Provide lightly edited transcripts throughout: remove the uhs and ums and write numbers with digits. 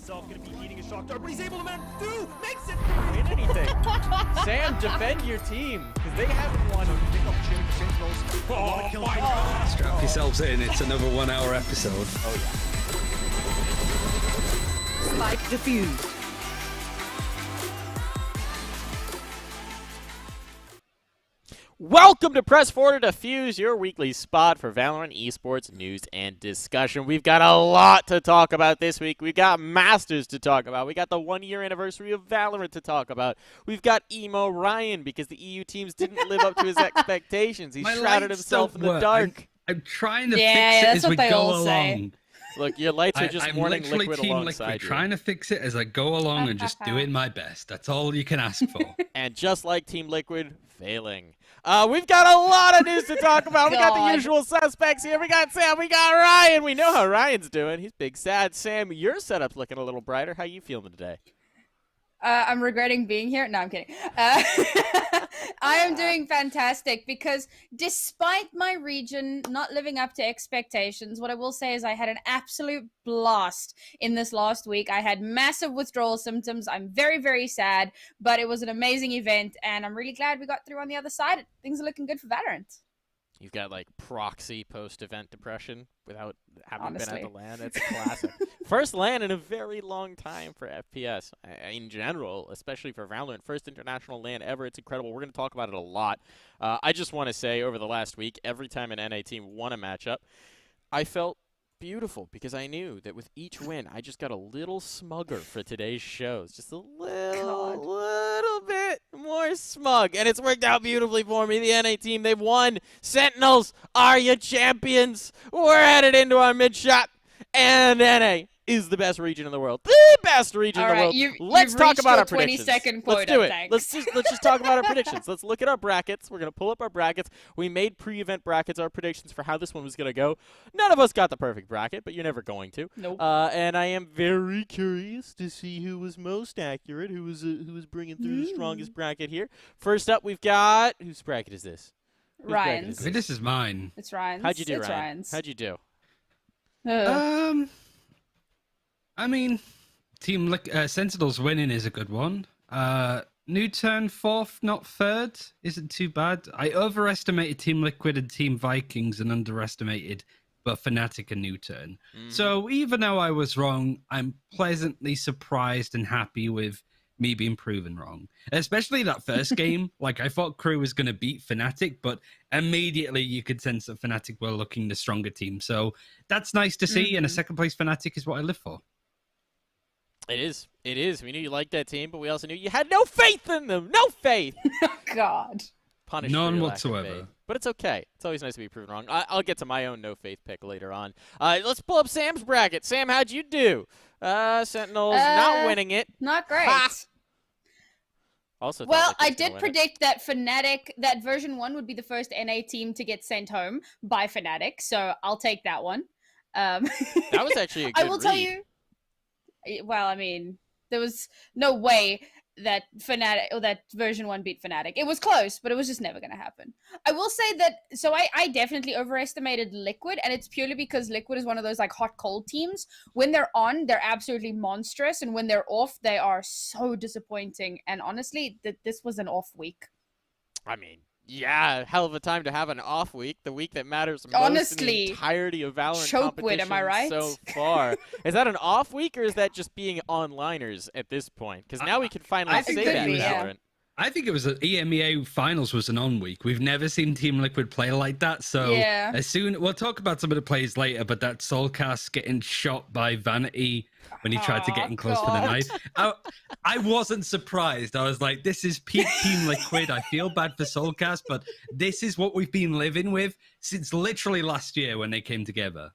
himself, going to be eating a shock dart, but he's able to makes it! Win anything. Sam, defend your team, because they haven't won. Oh, my God. Strap yourselves in, it's another 1 hour episode. Oh, yeah. Spike defused. Welcome to Press Forward to Defuse, your weekly spot for Valorant esports news and discussion. We've got a lot to talk about this week. We've got Masters to talk about. We got the 1 year anniversary of Valorant to talk about. We've got Emo Ryan because the EU teams didn't live up to his expectations. He shrouded himself in the dark. I'm trying to Yeah, fix it that's as we what they go all say. along. Look, your lights are just I'm morning literally liquid Team alongside Liquid, you. trying to fix it as I go along and just doing my best. That's all you can ask for. And just like Team Liquid, failing. We've got a lot of news to talk about. We got the usual suspects here. We got Sam. We got Ryan. We know how Ryan's doing. He's big sad. Sam, your setup's looking a little brighter. How you feeling today? I'm regretting being here. No, I'm kidding. I am doing fantastic because despite my region not living up to expectations, what I will say is I had an absolute blast in this last week. I had massive withdrawal symptoms. I'm very, very sad, but it was an amazing event, and I'm really glad we got through on the other side. Things are looking good for Valorant. You've got like proxy post-event depression without having Honestly. been at the LAN. It's classic. First LAN in a very long time for FPS in general, especially for Valorant. First international LAN ever. It's incredible. We're going to talk about it a lot. I just want to say over the last week, every time an NA team won a matchup, I felt beautiful because I knew that with each win, I just got a little smugger for today's shows. Just a little bit more smug. And it's worked out beautifully for me. The NA team, they've won. Sentinels are your champions. We're headed into our mid-shot. And NA is the best region in the world. The best region in the world. Let's talk about our predictions. 20-second Let's quota, do it. thanks. Let's just talk about our predictions. Let's look at our brackets. We're going to pull up our brackets. We made pre-event brackets, our predictions for how this one was going to go. None of us got the perfect bracket, but you're never going to. Nope. And I am very curious to see who was most accurate, who was bringing through the strongest bracket here. First up, we've got whose bracket is this? Whose bracket Ryan's. is I think this is mine. It's Ryan's. How'd you do, it's Ryan? Ryan's. How'd you do? I mean, Team Sentinels winning is a good one. New turn fourth, not third, isn't too bad. I overestimated Team Liquid and Team Vikings and underestimated but Fnatic and New Turn. So even though I was wrong, I'm pleasantly surprised and happy with me being proven wrong. Especially that first game. Like, I thought Crew was going to beat Fnatic, but immediately you could sense that Fnatic were looking the stronger team. So that's nice to see, and a second place Fnatic is what I live for. It is. It is. We knew you liked that team, but we also knew you had no faith in them. No faith. Oh, God. Punished None for your lack of whatsoever. faith. But it's okay. It's always nice to be proven wrong. I'll get to my own no faith pick later on. Let's pull up Sam's bracket. Sam, how'd you do? Sentinels not winning it. Not great. Ha! Also, Well, thought Liquid's I gonna did win it. predict that Fnatic, that version 1 would be the first NA team to get sent home by Fnatic, so I'll take that one. That was actually a good I will tell read. you. Well, I mean, there was no way that Fnatic or that version 1 beat Fnatic. It was close, but it was just never going to happen. I will say that. So I definitely overestimated Liquid, and it's purely because Liquid is one of those like hot cold teams. When they're on, they're absolutely monstrous, and when they're off, they are so disappointing. And honestly, this was an off week. I mean, yeah, hell of a time to have an off week, the week that matters most in Honestly, the entirety of Valorant Chokewit, am I right? so far. Is that an off week, or is that just being onliners at this point? Because now we can finally I say think that it in could be, yeah. Valorant. I think it was EMEA Finals was an on week. We've never seen Team Liquid play like that. So Yeah. as soon we'll talk about some of the plays later, but that Soulcast getting shot by Vanity when he tried to get in close for the God. knife. I wasn't surprised. I was like, this is peak Team Liquid. I feel bad for Soulcast, but this is what we've been living with since literally last year when they came together.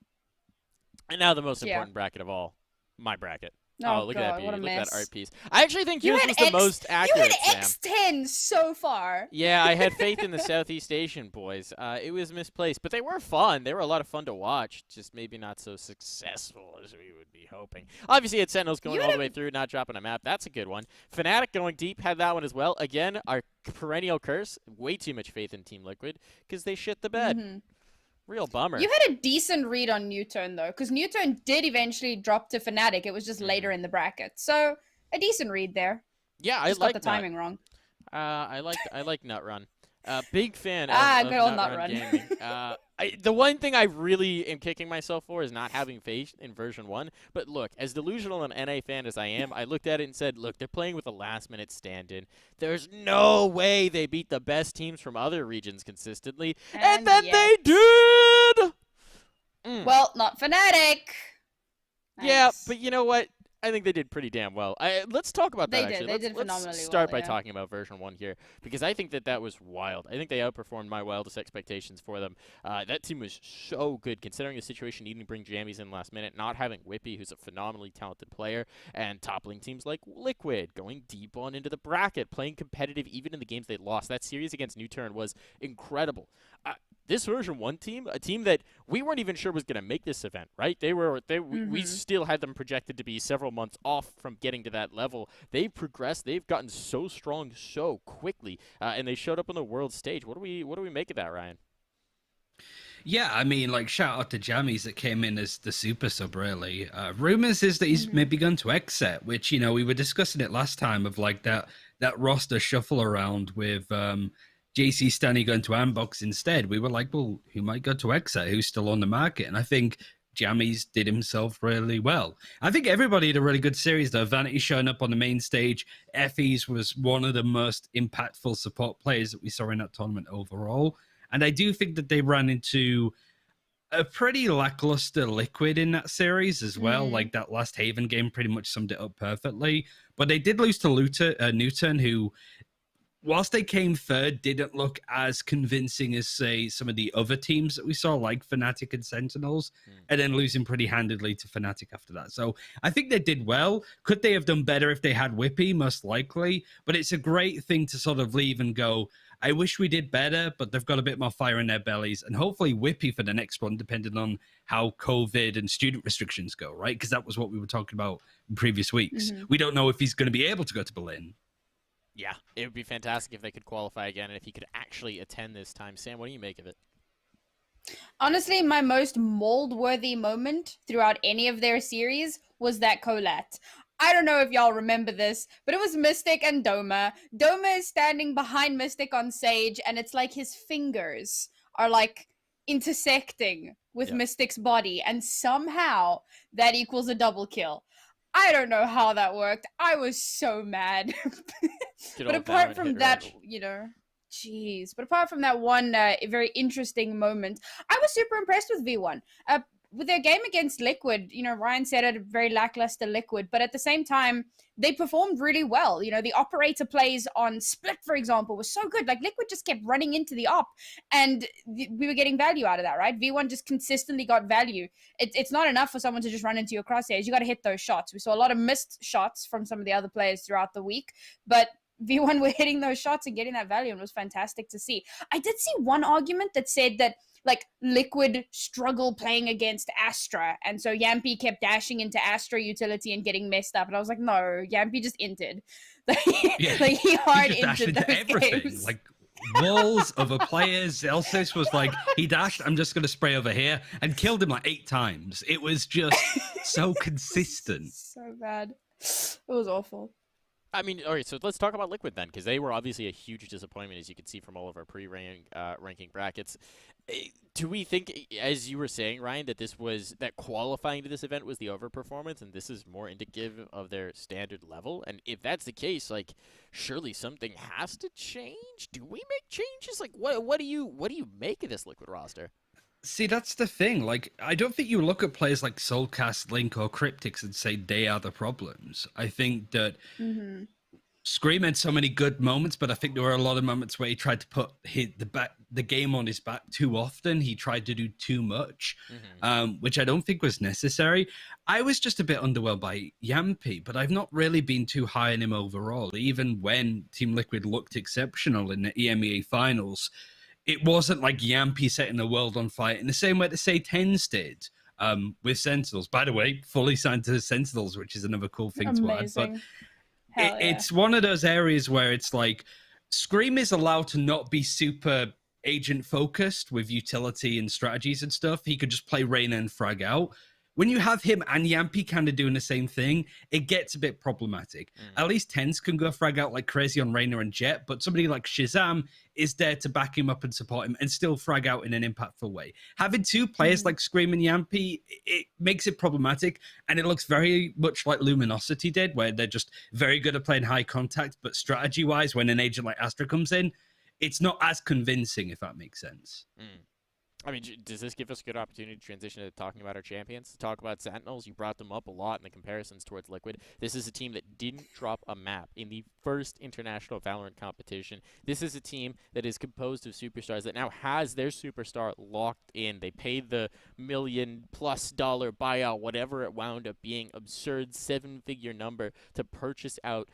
And now the most Yeah. important bracket of all, my bracket. Oh, look God, at that beauty. what a Look at that mess. art piece. I actually think You yours had was the most You accurate, had Sam. X10 so far. Yeah, I had faith in the Southeast Asian boys. It was misplaced, but they were fun. They were a lot of fun to watch, just maybe not so successful as we would be hoping. Obviously, had Sentinels going You all the had way through, not dropping a map. That's a good one. Fnatic going deep had that one as well. Again, our perennial curse, way too much faith in Team Liquid because they shit the bed. Real bummer. You had a decent read on Newtone though, because Newtone did eventually drop to Fnatic. It was just later in the bracket, so a decent read there. Yeah, I Just like got the timing wrong. I like Nutrun. Big fan of good old Nutrun Nutrun. Gaming. The one thing I really am kicking myself for is not having faith in version 1. But look, as delusional an NA fan as I am, I looked at it and said, look, they're playing with a last-minute stand-in. There's no way they beat the best teams from other regions consistently. And then they did! Well, not Fnatic. Yeah, Nice. but you know what? I think they did pretty damn well. Let's talk about that, actually. They did phenomenally let's start well, by yeah. talking about version 1 here, because I think that was wild. I think they outperformed my wildest expectations for them. That team was so good, considering the situation needing to bring jammies in last minute, not having Whippy, who's a phenomenally talented player, and toppling teams like Liquid, going deep on into the bracket, playing competitive even in the games they lost. That series against Newturn was incredible. This version 1 team, a team that we weren't even sure was going to make this event, right? We still had them projected to be several months off from getting to that level. They've progressed. They've gotten so strong so quickly, and they showed up on the world stage. What do we make of that, Ryan? Yeah, I mean, like, shout out to Jammies that came in as the super sub, really. Rumors is that he's maybe going to exit, which, you know, we were discussing it last time of, like, that roster shuffle around with JC Stanny going to Ambox instead. We were like, well, who might go to exit? Who's still on the market? And I think Jammies did himself really well. I think everybody had a really good series, though. Vanity showing up on the main stage. Effie's was one of the most impactful support players that we saw in that tournament overall. And I do think that they ran into a pretty lackluster Liquid in that series as well. Like, that last Haven game pretty much summed it up perfectly. But they did lose to Newton, who, whilst they came third, didn't look as convincing as, say, some of the other teams that we saw, like Fnatic and Sentinels, and then losing pretty handedly to Fnatic after that. So I think they did well. Could they have done better if they had Whippy? Most likely. But it's a great thing to sort of leave and go, I wish we did better, but they've got a bit more fire in their bellies. And hopefully Whippy for the next one, depending on how COVID and student restrictions go, right? Because that was what we were talking about in previous weeks. We don't know if he's going to be able to go to Berlin. Yeah, it would be fantastic if they could qualify again and if he could actually attend this time. Sam, what do you make of it? Honestly, my most mold-worthy moment throughout any of their series was that collat. I don't know if y'all remember this, but it was Mystic and Doma. Doma is standing behind Mystic on Sage, and it's like his fingers are like intersecting with Mystic's body, and somehow that equals a double kill. I don't know how that worked. I was so mad. But apart from that, you know, jeez. But apart from that one very interesting moment, I was super impressed with V1. With their game against Liquid, you know, Ryan said it, very lackluster Liquid, but at the same time, they performed really well. You know, the operator plays on Split, for example, was so good. Like, Liquid just kept running into the op, and we were getting value out of that, right? V1 just consistently got value. It's not enough for someone to just run into your crosshairs. You got to hit those shots. We saw a lot of missed shots from some of the other players throughout the week, but V1 were hitting those shots and getting that value, and it was fantastic to see. I did see one argument that said that, like, Liquid struggle playing against Astra, and so Yampy kept dashing into Astra utility and getting messed up, and I was like, no, Yampy just inted. Like, he hard inted those everything. games. Like, walls, other players. Elsis was like, he dashed, I'm just going to spray over here, and killed him like 8 times. It was just so consistent. So bad. It was awful. I mean, all right, so let's talk about Liquid then, because they were obviously a huge disappointment, as you can see from all of our ranking brackets. Do we think, as you were saying, Ryan, that qualifying to this event was the overperformance, and this is more indicative of their standard level? And if that's the case, like, surely something has to change. Do we make changes? Like, what do you make of this Liquid roster? See, that's the thing. Like, I don't think you look at players like Soulcast, Link, or Cryptix and say they are the problems. I think that Scream had so many good moments, but I think there were a lot of moments where he tried to put the game on his back too often. He tried to do too much, which I don't think was necessary. I was just a bit underwhelmed by Yampy, but I've not really been too high on him overall. Even when Team Liquid looked exceptional in the EMEA finals, it wasn't like Yampy setting the world on fire in the same way that, say, Tens did with Sentinels. By the way, fully signed to Sentinels, which is another cool thing to add. But it's one of those areas where it's like Scream is allowed to not be super agent focused with utility and strategies and stuff. He could just play Reyna and frag out. When you have him and Yampy kind of doing the same thing, it gets a bit problematic. At least Tens can go frag out like crazy on Reyna and Jet, but somebody like Shazam is there to back him up and support him and still frag out in an impactful way. Having two players like Scream and Yampy, it makes it problematic, and it looks very much like Luminosity did, where they're just very good at playing high contact, but strategy-wise, when an agent like Astra comes in, it's not as convincing, if that makes sense. I mean, does this give us a good opportunity to transition to talking about our champions? To talk about Sentinels, you brought them up a lot in the comparisons towards Liquid. This is a team that didn't drop a map in the first international Valorant competition. This is a team that is composed of superstars that now has their superstar locked in. They paid the $1 million+ buyout, whatever it wound up being, absurd 7-figure number to purchase out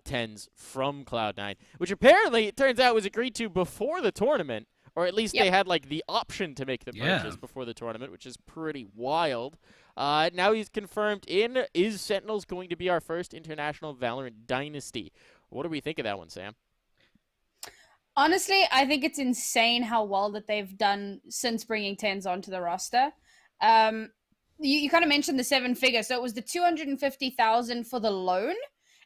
Tens from Cloud9, which apparently it turns out was agreed to before the tournament. Or at least they had, like, the option to make the purchase before the tournament, which is pretty wild. Now he's confirmed in. Is Sentinels going to be our first international Valorant dynasty? What do we think of that one, Sam? Honestly, I think it's insane how well that they've done since bringing Tens onto the roster. You kind of mentioned the 7-figure. So it was the 250,000 for the loan,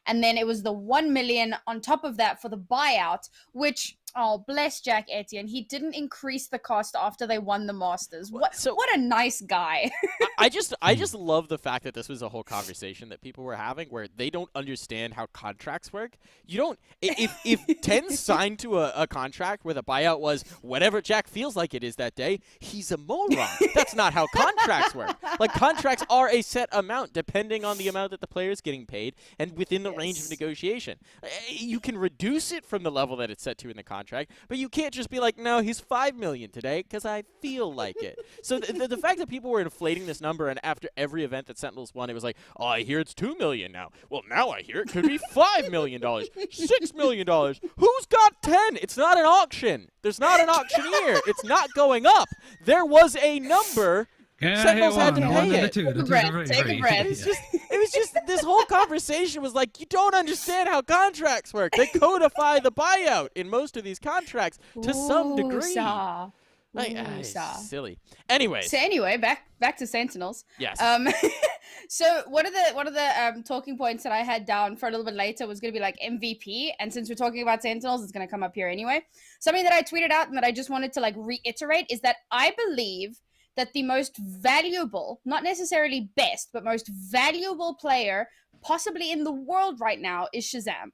and then it was the 1 million on top of that for the buyout, which... Oh, bless Jack Etienne. He didn't increase the cost after they won the Masters. What a nice guy. I just love the fact that this was a whole conversation that people were having where they don't understand how contracts work. You don't if Ten signed to a contract where the buyout was whatever Jack feels like it is that day, he's a moron. That's not how contracts work. Like, contracts are a set amount depending on the amount that the player is getting paid and within the range of negotiation. You can reduce it from the level that it's set to in the contract, but you can't just be like, no, he's $5 million today because I feel like it. So the fact that people were inflating this number, and after every event that Sentinels won, it was like, oh, I hear it's $2 million now. Well, now I hear it could be $5 million, $6 million. Who's got 10? It's not an auction. There's not an auctioneer. It's not going up. There was a number. Sentinels had to pay it. Take a breath. It was just this whole conversation was like, you don't understand how contracts work. They codify the buyout in most of these contracts to some degree. Silly. Anyways. So anyway, back to Sentinels. Yes. So one of the talking points that I had down for a little bit later was going to be like MVP, and since we're talking about Sentinels, it's going to come up here anyway. Something that I tweeted out and that I just wanted to like reiterate is that I believe that the most valuable, not necessarily best, but most valuable player possibly in the world right now is Shazam.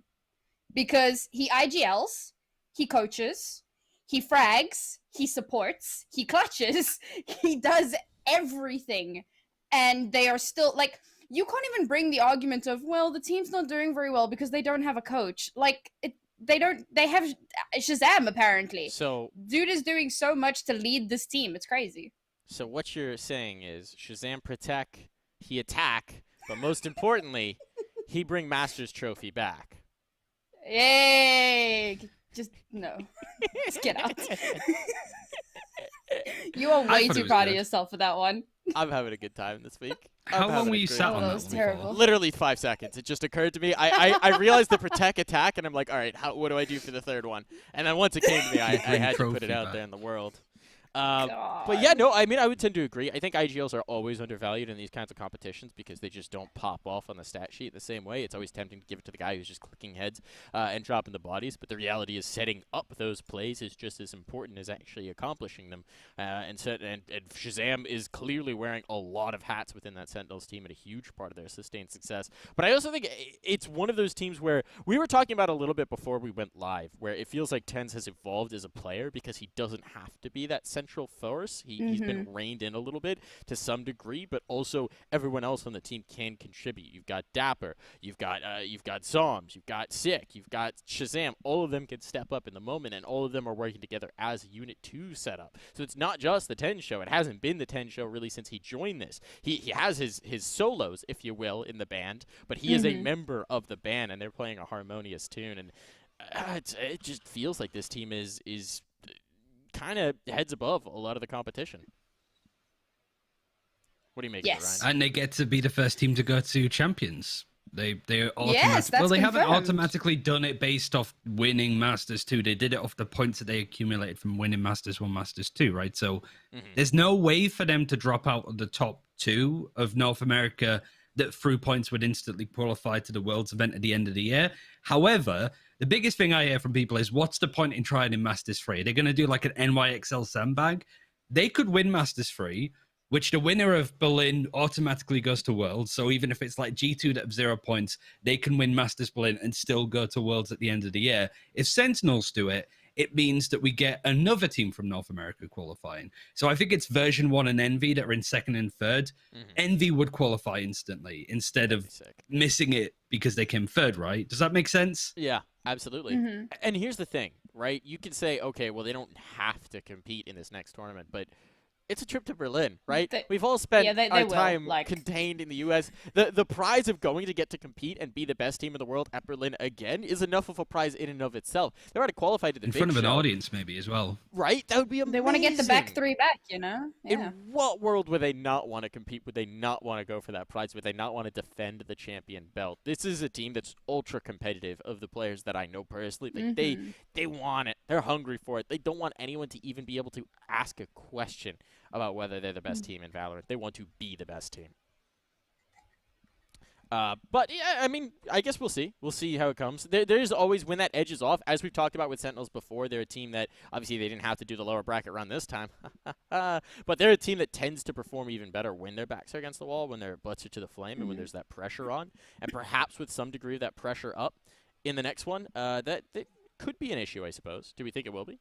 Because he IGLs, he coaches, he frags, he supports, he clutches, he does everything. And they are still, like, you can't even bring the argument of, well, the team's not doing very well because they don't have a coach. Like, they have Shazam, apparently. So dude is doing so much to lead this team. It's crazy. So what you're saying is Shazam protect, he attack, but most importantly, he bring Masters trophy back. Yay! Just no. Just get out. You are way too proud of yourself for that one. I'm having a good time this week. How long were you sat on that? That was terrible. Literally 5 seconds. It just occurred to me. I realized the protect attack, and I'm like, all right, what do I do for the third one? And then once it came to me, I had to put it out there in the world. But yeah, no, I mean, I would tend to agree. I think IGLs are always undervalued in these kinds of competitions because they just don't pop off on the stat sheet the same way. It's always tempting to give it to the guy who's just clicking heads and dropping the bodies. But the reality is setting up those plays is just as important as actually accomplishing them. And Shazam is clearly wearing a lot of hats within that Sentinels team and a huge part of their sustained success. But I also think it's one of those teams where we were talking about a little bit before we went live, where it feels like Tens has evolved as a player because he doesn't have to be that central force. He's been reined in a little bit to some degree, but also everyone else on the team can contribute. You've got Dapper, you've got Zoms, you've got Sick, you've got Shazam. All of them can step up in the moment, and all of them are working together as a unit to set up. So it's not just the 10 show. It hasn't been the 10 show really since he joined this. He has his solos, if you will, in the band, but he is a member of the band, and they're playing a harmonious tune. And it just feels like this team is kind of heads above a lot of the competition. What do you make of it, Ryan? And they get to be the first team to go to Champions. They Yes, that's they haven't confirmed. automatically done it based off winning Masters 2. They did it off the points that they accumulated from winning Masters 1, Masters 2, right? So there's no way for them to drop out of the top 2 of North America that through points would instantly qualify to the Worlds event at the end of the year. However, the biggest thing I hear from people is, what's the point in trying in Masters 3? They're going to do like an NYXL sandbag. They could win Masters 3, which the winner of Berlin automatically goes to Worlds. So even if it's like G2 that have 0 points, they can win Masters Berlin and still go to Worlds at the end of the year. If Sentinels do it, it means that we get another team from North America qualifying. So I think it's version 1 and Envy that are in 2nd and 3rd. Envy would qualify instantly instead of missing it because they came 3rd, right? Does that make sense? Yeah, absolutely. And here's the thing, right? You could say, okay, well, they don't have to compete in this next tournament, but it's a trip to Berlin, right? We've all spent our time contained in the U.S. The prize of going to get to compete and be the best team in the world at Berlin again is enough of a prize in and of itself. They're already qualified to the in big front of an show, audience, maybe as well. right? That would be amazing. They want to get the back 3 back, you know? Yeah. In what world would they not want to compete? Would they not want to go for that prize? Would they not want to defend the champion belt? This is a team that's ultra competitive of the players that I know personally. Like they want it. They're hungry for it. They don't want anyone to even be able to ask a question about whether they're the best team in Valorant. They want to be the best team. But yeah, I mean, I guess we'll see. We'll see how it comes. There's always, when that edge is off, as we've talked about with Sentinels before, they're a team that, obviously they didn't have to do the lower bracket run this time, but they're a team that tends to perform even better when their backs are against the wall, when their butts are to the flame, and when there's that pressure on, and perhaps with some degree of that pressure up in the next one, that could be an issue, I suppose. Do we think it will be?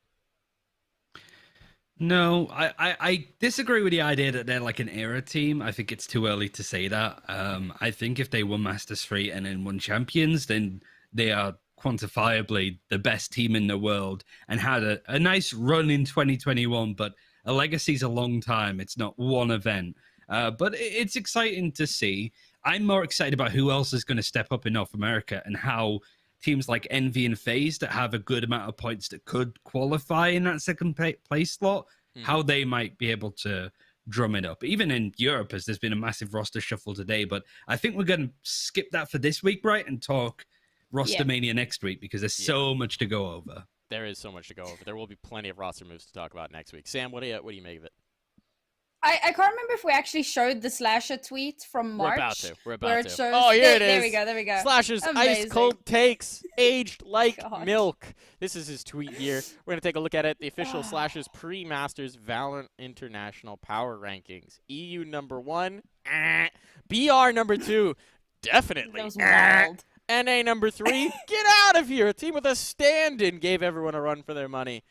No, I disagree with the idea that they're like an era team. I think it's too early to say that. I think if they won Masters 3 and then won Champions, then they are quantifiably the best team in the world and had a nice run in 2021, but a legacy's a long time. It's not one event. But it's exciting to see. I'm more excited about who else is going to step up in North America and how teams like Envy and FaZe that have a good amount of points that could qualify in that second place slot, how they might be able to drum it up. Even in Europe, as there's been a massive roster shuffle today, but I think we're going to skip that for this week, right, and talk roster mania next week because there's so much to go over. There is so much to go over. There will be plenty of roster moves to talk about next week. Sam, what do you make of it? I can't remember if we actually showed the Slasher tweet from March. We're about where to. It shows, oh, here it is. There we go. Slasher's Amazing. ice cold takes, aged like God. milk. This is his tweet here. We're going to take a look at it. The official Slasher's pre-Masters Valorant International Power Rankings. EU number 1, BR number 2, definitely. That was wild. NA number 3, get out of here. A team with a stand-in gave everyone a run for their money.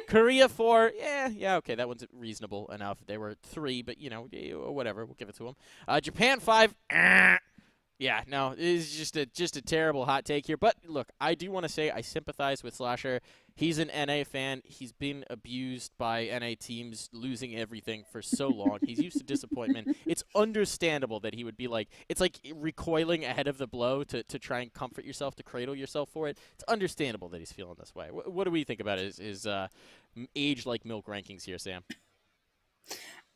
Korea 4, yeah, okay, that one's reasonable enough. They were 3, but, you know, whatever, we'll give it to them. Japan 5, yeah, no, it's just a terrible hot take here. But, look, I do want to say I sympathize with Slasher. He's an NA fan. He's been abused by NA teams losing everything for so long. He's used to disappointment. It's understandable that he would be like, it's like recoiling ahead of the blow to try and comfort yourself, to cradle yourself for it. It's understandable that he's feeling this way. What do we think about his age like milk rankings here, Sam?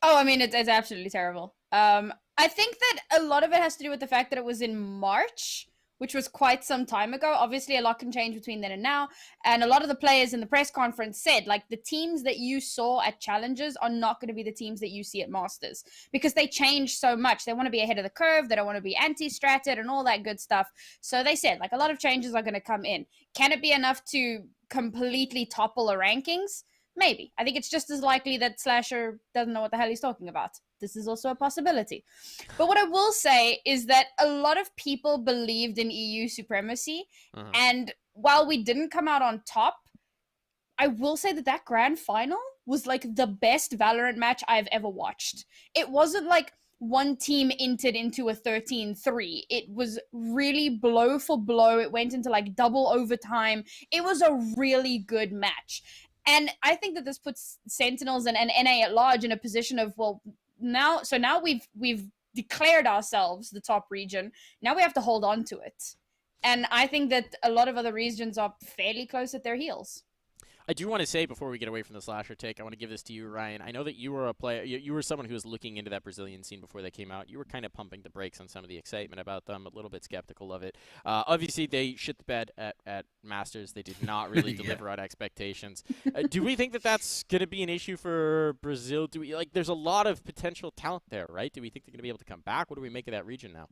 Oh, I mean, it's absolutely terrible. I think that a lot of it has to do with the fact that it was in March, which was quite some time ago. Obviously, a lot can change between then and now. And a lot of the players in the press conference said, like, the teams that you saw at Challenges are not going to be the teams that you see at Masters because they change so much. They want to be ahead of the curve. They don't want to be anti-stratted and all that good stuff. So they said, like, a lot of changes are going to come in. Can it be enough to completely topple the rankings? Maybe. I think it's just as likely that Slasher doesn't know what the hell he's talking about. This is also a possibility. But what I will say is that a lot of people believed in EU supremacy. And while we didn't come out on top, I will say that grand final was like the best Valorant match I've ever watched. It wasn't like one team entered into a 13-3. It was really blow for blow. It went into like double overtime. It was a really good match. And I think that this puts Sentinels and NA at large in a position of, well, now we've declared ourselves the top region. Now we have to hold on to it. And I think that a lot of other regions are fairly close at their heels. I do want to say before we get away from the slasher take, I want to give this to you, Ryan. I know that you were a player. You were someone who was looking into that Brazilian scene before they came out. You were kind of pumping the brakes on some of the excitement about them, a little bit skeptical of it. Obviously, they shit the bed at Masters. They did not really deliver on expectations. Do we think that that's going to be an issue for Brazil? Do we there's a lot of potential talent there, right? Do we think they're going to be able to come back? What do we make of that region now?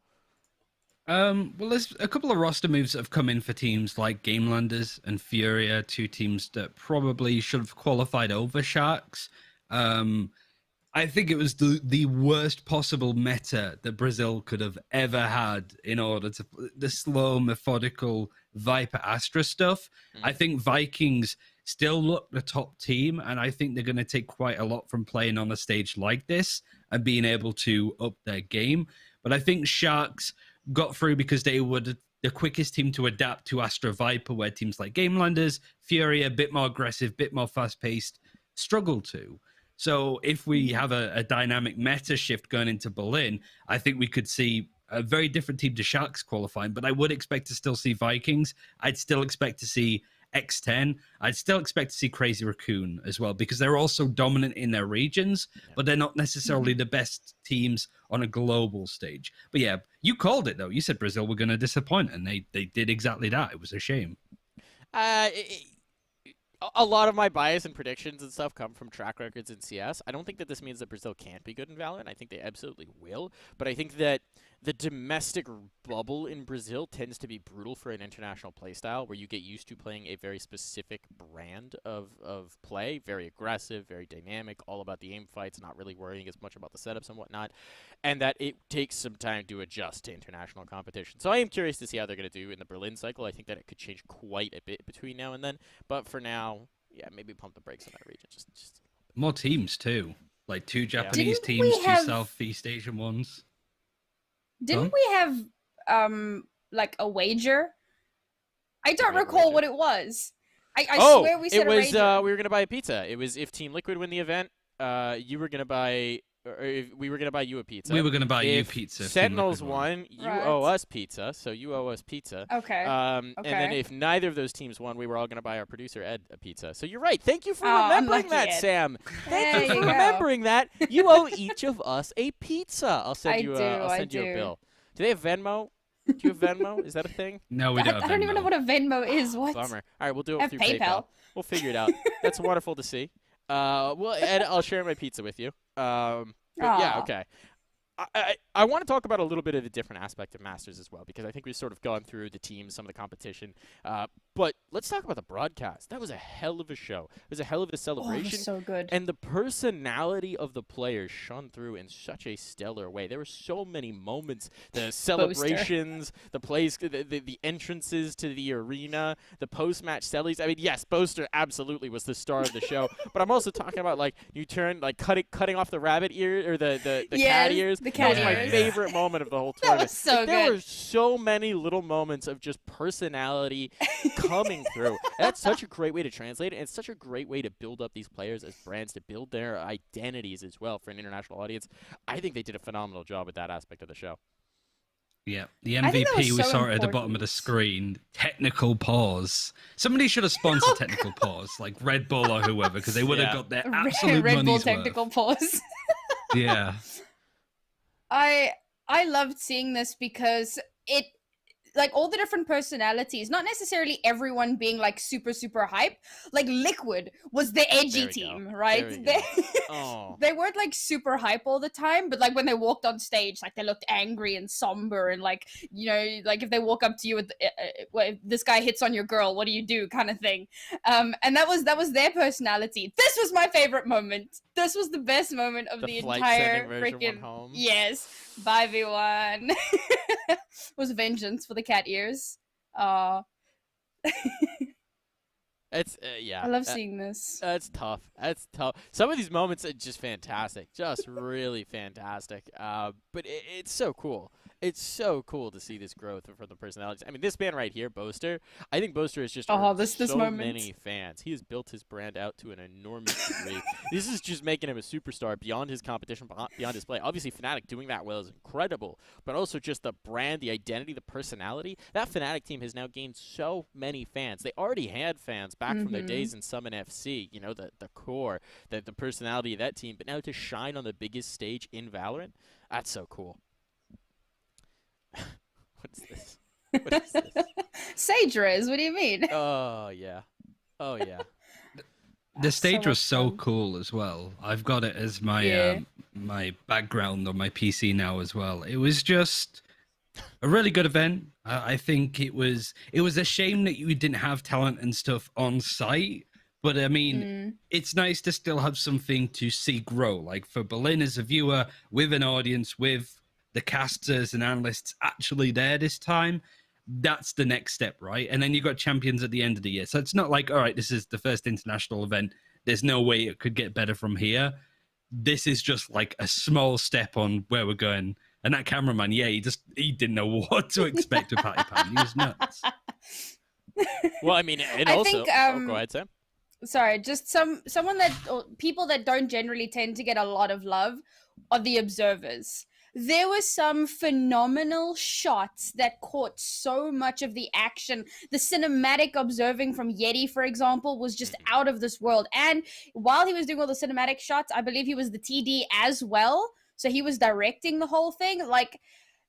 Well, there's a couple of roster moves that have come in for teams like Gamelanders and Furia, two teams that probably should have qualified over Sharks. I think it was the worst possible meta that Brazil could have ever had in order to the slow, methodical Viper Astra stuff. I think Vikings still look the top team, and I think they're going to take quite a lot from playing on a stage like this and being able to up their game. But I think Sharks got through because they were the quickest team to adapt to Astra Viper, where teams like Gamelanders, Fury, a bit more aggressive, bit more fast-paced, struggle to. So if we have a dynamic meta shift going into Berlin, I think we could see a very different team to Sharks qualifying, but I would expect to still see Vikings. I'd still expect to see X10. I'd still expect to see Crazy Raccoon as well, because they're also dominant in their regions, but they're not necessarily the best teams on a global stage. But yeah, you called it though. You said Brazil were going to disappoint, and they did exactly that. It was a shame. A lot of my bias and predictions and stuff come from track records in CS. I don't think that this means that Brazil can't be good in Valorant. I think they absolutely will. But I think that the domestic bubble in Brazil tends to be brutal for an international playstyle, where you get used to playing a very specific brand of play, very aggressive, very dynamic, all about the aim fights, not really worrying as much about the setups and whatnot, and that it takes some time to adjust to international competition. So I am curious to see how they're going to do in the Berlin cycle. I think that it could change quite a bit between now and then, but for now, yeah, maybe pump the brakes on that region. Just more teams too, like two Japanese Didn't teams, we two have- Southeast Asian ones. Didn't we have like a wager? I don't recall what it was. I swear we said it was a wager. we were gonna buy a pizza. It was if Team Liquid win the event, you were gonna buy, or if we were gonna buy you a pizza. We were going to buy you If pizza. if Team Sentinels Liquid won. won, you Right. owe us pizza, so you owe us pizza. Okay. And then Okay. if neither of those teams won, we were all going to buy our producer Ed a pizza. So you're right. Thank you for Oh, remembering unlucky that, Ed. Sam. Thank There you for you go. remembering that. You owe each of us a pizza. I'll send I you. do, I'll I send you a do. bill. Do they have Venmo? Do you have Venmo? Is that a thing? No, we don't. I don't even know what a Venmo is. What? Bummer. All right, we'll do it Have through PayPal. We'll figure it out. That's wonderful to see. Well, Ed, I'll share my pizza with you. But yeah, Aw. okay. I want to talk about a little bit of the different aspect of Masters as well, because I think we've sort of gone through the teams, some of the competition. But let's talk about the broadcast. That was a hell of a show. It was a hell of a Oh, it celebration. was so good. And the personality of the players shone through in such a stellar way. There were so many moments, the celebrations, the plays, the entrances to the arena, the post-match sellies. I mean, yes, Boaster absolutely was the star of the show. But I'm also talking about, like, you turn, like, cutting off the rabbit ear, or the Yes, cat ears. the That cat was my ears. favorite moment of the whole That tournament. was so There good. were so many little moments of just personality coming through. That's such a great way to translate it, and it's such a great way to build up these players as brands, to build their identities as well for an international audience. I think they did a phenomenal job with that aspect of the show. Yeah, the I think that MVP was we so saw it at the bottom of the important. screen. Technical pause. Somebody should have sponsored Technical Pause, like Red Bull or whoever, because they would have Yeah. got their absolute Red Bull money's technical worth. pause. Yeah. I loved seeing this because it, like, all the different personalities, not necessarily everyone being like super hype. Like Liquid was the edgy There we team, go. right? There we They, Oh. they weren't like super hype all the time, but like when they walked on stage, like they looked angry and somber, and like, you know, like if they walk up to you with well, if this guy hits on your girl, what do you do, kind of thing. And that was their personality. This was my favorite moment. This was the best moment of the flight entire sending version went freaking home. yes 5v1 was vengeance for the cat ears. It's yeah. I love seeing this. That's tough. That's tough. Some of these moments are just fantastic, just really fantastic. But it's so cool. It's so cool to see this growth from the personalities. I mean, this man right here, Boaster, I think Boaster has just earned this so moment. many fans. He has built his brand out to an enormous degree. This is just making him a superstar beyond his competition, beyond his play. Obviously, Fnatic doing that well is incredible, but also just the brand, the identity, the personality. That Fnatic team has now gained so many fans. They already had fans back from their days in Summon FC, you know, the core, the personality of that team, but now to shine on the biggest stage in Valorant, that's so cool. What's this? What is this? Sage Riz, what do you mean? Oh, yeah. Oh, yeah. The stage so was so fun. cool as well. I've got it as my my background on my PC now as well. It was just a really good event. I think it was a shame that you didn't have talent and stuff on site. But I mean, it's nice to still have something to see grow. Like for Berlin as a viewer, with an audience, with the casters and analysts actually there this time, that's the next step, right? And then you got champions at the end of the year. So it's not like, all right, this is the first international event. There's no way it could get better from here. This is just like a small step on where we're going. And that cameraman, he didn't know what to expect with Patty Pan. He was nuts. Well, I mean, and I also, think, go ahead, Sam. Sorry, just someone that, or people that don't generally tend to get a lot of love are the observers. There were some phenomenal shots that caught so much of the action. The cinematic observing from Yeti, for example, was just out of this world. And while he was doing all the cinematic shots, I believe he was the TD as well. So he was directing the whole thing. Like,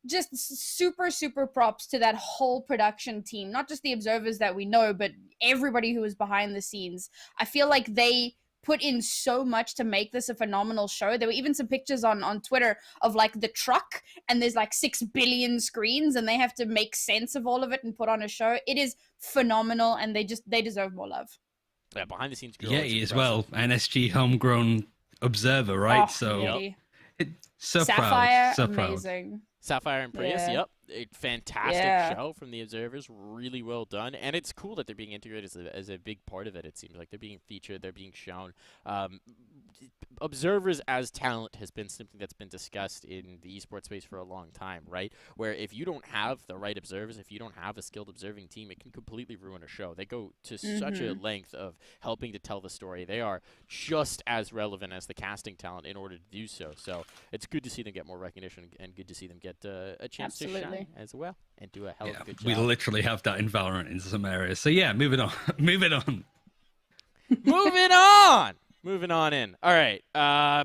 just super, super props to that whole production team. Not just the observers that we know, but everybody who was behind the scenes. I feel like they put in so much to make this a phenomenal show. There were even some pictures on Twitter of like the truck, and there's like 6 billion screens, and they have to make sense of all of it and put on a show. It is phenomenal, and they deserve more love. Yeah, behind the scenes. Yeah, he as well. NSG homegrown observer, right? So Sapphire, proud. So amazing. proud. Sapphire and Prius, Yeah. yep. A fantastic Yeah. show from the observers. Really well done. And it's cool that they're being integrated as a big part of it, it seems like. They're being featured, they're being shown. Observers as talent has been something that's been discussed in the esports space for a long time, right? Where if you don't have the right observers, if you don't have a skilled observing team, it can completely ruin a show. They go to such a length of helping to tell the story. They are just as relevant as the casting talent in order to do so. So it's good to see them get more recognition and good to see them get a chance to shine as well and do a hell of a good job. We literally have that in Valorant in some areas. So yeah, moving on. Moving on. Moving on. Moving on in. All right. Are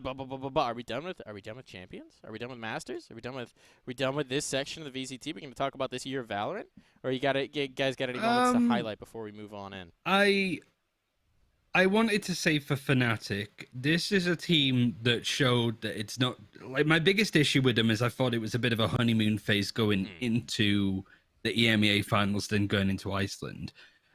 we done with champions? Are we done with masters? Are we done with this section of the VCT? We're going to talk about this year of Valorant, or you guys got any moments to highlight before we move on in? I wanted to say for Fnatic, this is a team that showed that it's not like my biggest issue with them is I thought it was a bit of a honeymoon phase going into the EMEA finals, then going into Iceland.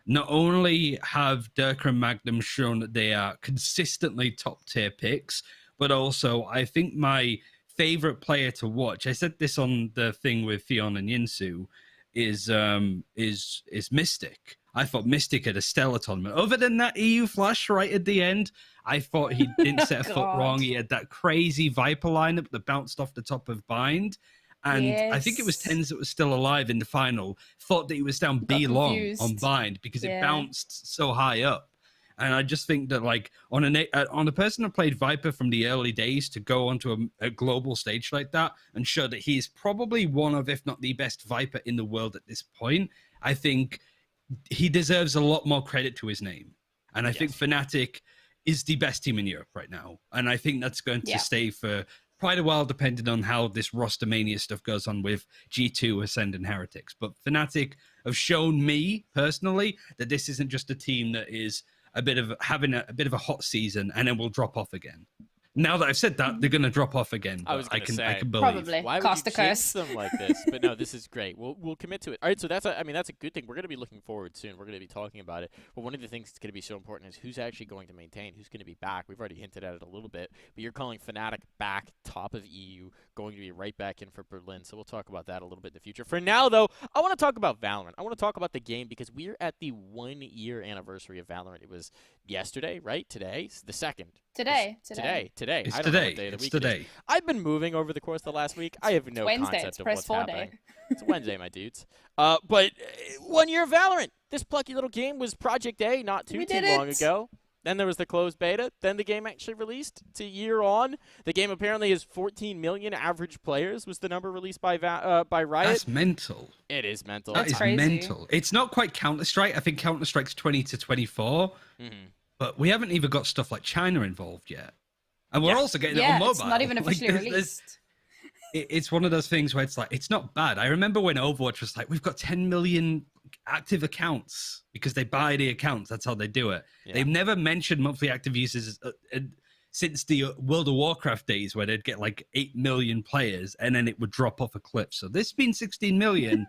Not only have Durka and Magnum shown that they are consistently top tier picks, but also I think my favorite player to watch, I said this on the thing with Fion and Yinsu, is Mystic. I thought Mystic had a stellar tournament. Other than that EU flash right at the end, I thought he didn't set a foot wrong. He had that crazy Viper lineup that bounced off the top of Bind. And I think it was Tens that was still alive in the final, thought that he was down B long on Bind because it bounced so high up. And I just think that, like, on a person that played Viper from the early days to go onto a global stage like that and show that he's probably one of, if not the best Viper in the world at this point, I think he deserves a lot more credit to his name. And I think Fnatic is the best team in Europe right now. And I think that's going to stay for quite a while, depending on how this roster mania stuff goes on with G2, Ascend, and Heretics. But Fnatic have shown me personally that this isn't just a team that is having a bit of a hot season and then will drop off again. Now that I've said that, they're going to drop off again. I can believe. Probably. Why would you jinx them like this? But no, this is great. We'll commit to it. All right, so that's a good thing. We're going to be looking forward soon. We're going to be talking about it. But one of the things that's going to be so important is who's actually going to maintain, who's going to be back. We've already hinted at it a little bit, but you're calling Fnatic back top of EU, going to be right back in for Berlin. So we'll talk about that a little bit in the future. For now, though, I want to talk about Valorant. I want to talk about the game because we're at the 1-year anniversary of Valorant. It was yesterday, right? Today, the 2nd. Today. Today. It's I don't know what today. day of the It's week it is. today. I've been moving over the course of the last week. I have no Wednesday. concept It's of press what's 4 happening. day. It's Wednesday, my dudes. But 1 year of Valorant. This plucky little game was Project A not too We did long it. ago. Then there was the closed beta. Then the game actually released. It's a year on. The game apparently has 14 million average players. Was the number released by Riot? That's mental. It is mental. That That's is crazy. mental. It's not quite Counter-Strike. I think Counter-Strike's 20 to 24, but we haven't even got stuff like China involved yet. And we're also getting it on Yeah, mobile. it's not even Like, officially released. it's one of those things where it's like, it's not bad. I remember when Overwatch was like, we've got 10 million active accounts because they buy the accounts. That's how they do it. Yeah. They've never mentioned monthly active users since the World of Warcraft days where they'd get like 8 million players and then it would drop off a cliff. So this being 16 million,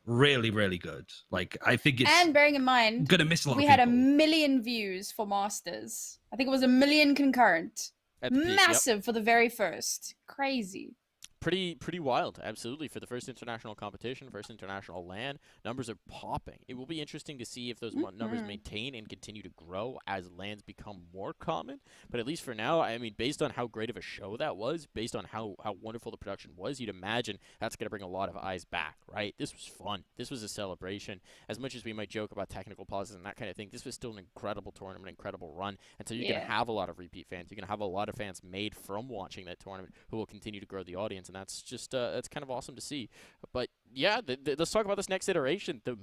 really, really good. Like, I think it's And bearing in mind, going to miss a lot we of had a people. million views for Masters. I think it was 1 million concurrent. At the peak, yep. Massive for the very first. Crazy. Pretty wild, absolutely. For the first international competition, first international LAN, numbers are popping. It will be interesting to see if those numbers maintain and continue to grow as LANs become more common. But at least for now, I mean, based on how great of a show that was, based on how wonderful the production was, you'd imagine that's going to bring a lot of eyes back, right? This was fun. This was a celebration. As much as we might joke about technical pauses and that kind of thing, this was still an incredible tournament, incredible run. And so you're going to have a lot of repeat fans. You're going to have a lot of fans made from watching that tournament who will continue to grow the audience. And that's just that's kind of awesome to see. But yeah, let's talk about this next iteration, the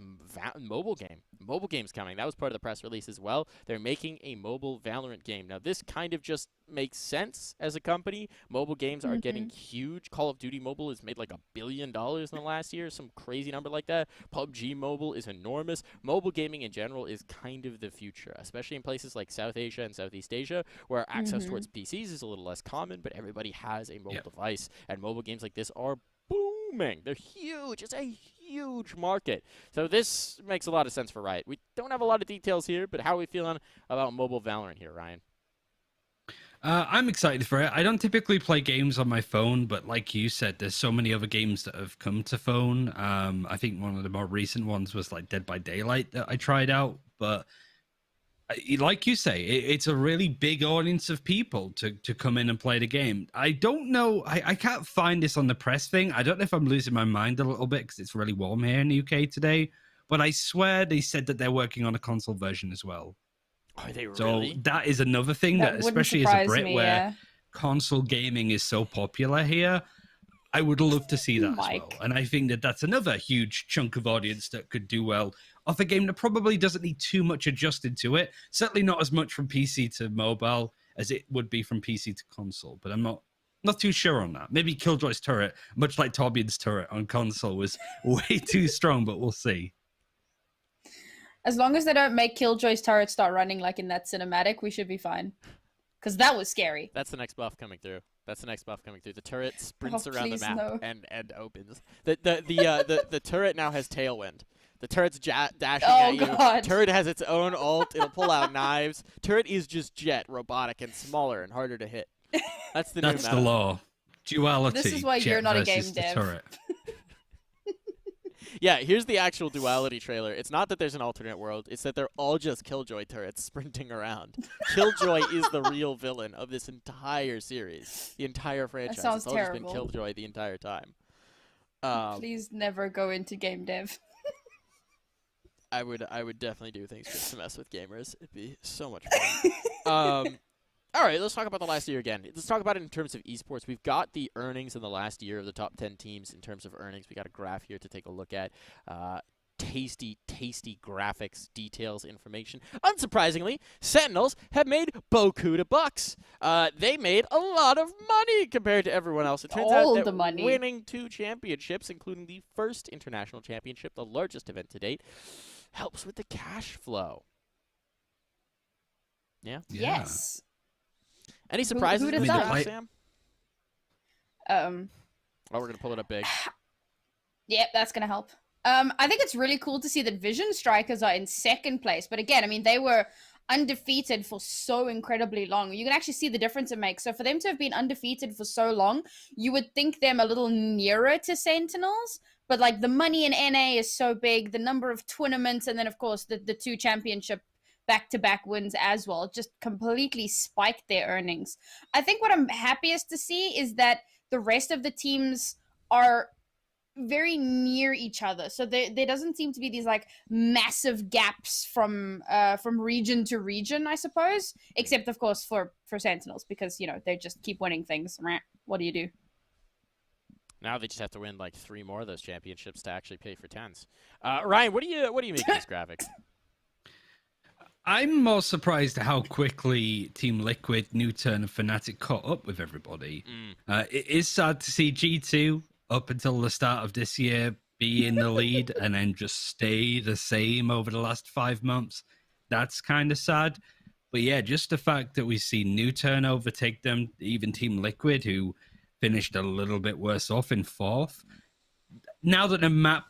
mobile game. Mobile game's coming. That was part of the press release as well. They're making a mobile Valorant game. Now this kind of just makes sense as a company. Mobile games are getting huge. Call of Duty Mobile has made like $1 billion in the last year, some crazy number like that. PUBG Mobile is enormous. Mobile gaming in general is kind of the future, especially in places like South Asia and Southeast Asia, where access towards PCs is a little less common, but everybody has a mobile device, and mobile games like this are booming. They're huge. It's a huge market. So this makes a lot of sense for Riot. We don't have a lot of details here, but how are we feeling about mobile Valorant here, Ryan? I'm excited for it. I don't typically play games on my phone, but like you said, there's so many other games that have come to phone. I think one of the more recent ones was like Dead by Daylight that I tried out. But like you say, it's a really big audience of people to come in and play the game. I don't know. I can't find this on the press thing. I don't know if I'm losing my mind a little bit because it's really warm here in the UK today. But I swear they said that they're working on a console version as well. Are they So really? that is another thing that especially as a Brit where console gaming is so popular here, I would love to see that as well. And I think that that's another huge chunk of audience that could do well off a game that probably doesn't need too much adjusted to it. Certainly not as much from PC to mobile as it would be from PC to console. But I'm not too sure on that. Maybe Killjoy's turret, much like Torbjorn's turret on console, was way too strong, but we'll see. As long as they don't make Killjoy's turret start running like in that cinematic, we should be fine. Because that was scary. That's the next buff coming through. The turret sprints around the please, map no. and opens. The turret now has tailwind. The turret's dashing at you. God. Turret has its own ult. It'll pull out knives. Turret is just jet, robotic, and smaller and harder to hit. That's the new That's meta. the law. Duality. This is why jet you're not a versus game the dev. turret. Yeah, here's the actual duality trailer. It's not that there's an alternate world. It's that they're all just Killjoy turrets sprinting around. Killjoy is the real villain of this entire series, the entire franchise. sounds It's all just been terrible. Killjoy the entire time. Please never go into game dev. I would definitely do things just to mess with gamers. It'd be so much fun. All right, let's talk about the last year again. Let's talk about it in terms of esports. We've got the earnings in the last year of the top 10 teams in terms of earnings. We got a graph here to take a look at. Tasty graphics, details, information. Unsurprisingly, Sentinels have made beaucoup de bucks. They made a lot of money compared to everyone else. It turns All out the that money. winning 2 championships, including the first international championship, the largest event to date, helps with the cash flow. Yeah. Yes. Any surprises who'd in have the thought? draft, Sam? Oh, we're going to pull it up big. Yep, that's gonna help. I think it's really cool to see that Vision Strikers are in second place. But again, I mean, they were undefeated for so incredibly long. You can actually see the difference it makes. So for them to have been undefeated for so long, you would think them a little nearer to Sentinels. But like the money in NA is so big, the number of tournaments, and then of course the 2 championship back-to-back wins as well. It just completely spiked their earnings. I think what I'm happiest to see is that the rest of the teams are very near each other, so there doesn't seem to be these like massive gaps from region to region, I suppose, except of course for Sentinels, because they just keep winning things. What do you do? Now they just have to win like 3 more of those championships to actually pay for 10s. Ryan, what do you make of these graphics? I'm more surprised at how quickly Team Liquid, Newturn, and Fnatic caught up with everybody. It is sad to see G2 up until the start of this year be in the lead and then just stay the same over the last 5 months. That's kind of sad. But yeah, just the fact that we see Newturn overtake them, even Team Liquid, who finished a little bit worse off in 4th. Now that the map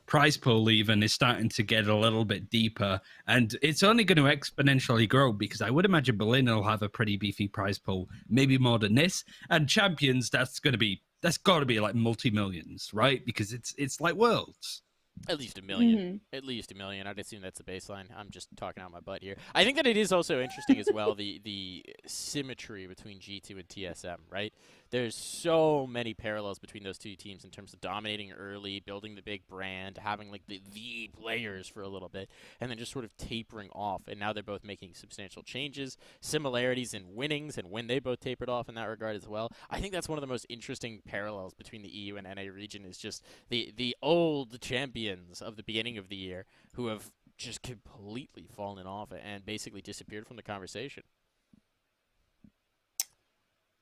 prize pool even is starting to get a little bit deeper, and it's only going to exponentially grow, because I would imagine Berlin will have a pretty beefy prize pool, maybe more than this. And Champions, that's got to be like multi-millions, right? Because it's like Worlds. At least 1 million. At least 1 million. I'd assume that's the baseline. I'm just talking out my butt here. I think that it is also interesting as well, the symmetry between G2 and TSM, right? There's so many parallels between those two teams in terms of dominating early, building the big brand, having like the players for a little bit, and then just sort of tapering off. And now they're both making substantial changes, similarities in winnings, and when they both tapered off in that regard as well. I think that's one of the most interesting parallels between the EU and NA region, is just the old champions of the beginning of the year who have just completely fallen off and basically disappeared from the conversation.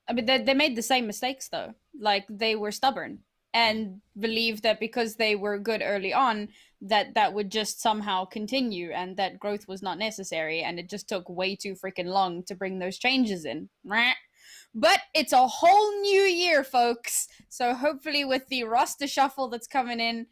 I mean, they made the same mistakes, though. Like, they were stubborn and believed that because they were good early on, that would just somehow continue and that growth was not necessary. And it just took way too freaking long to bring those changes in. But it's a whole new year, folks. So hopefully with the roster shuffle that's coming in,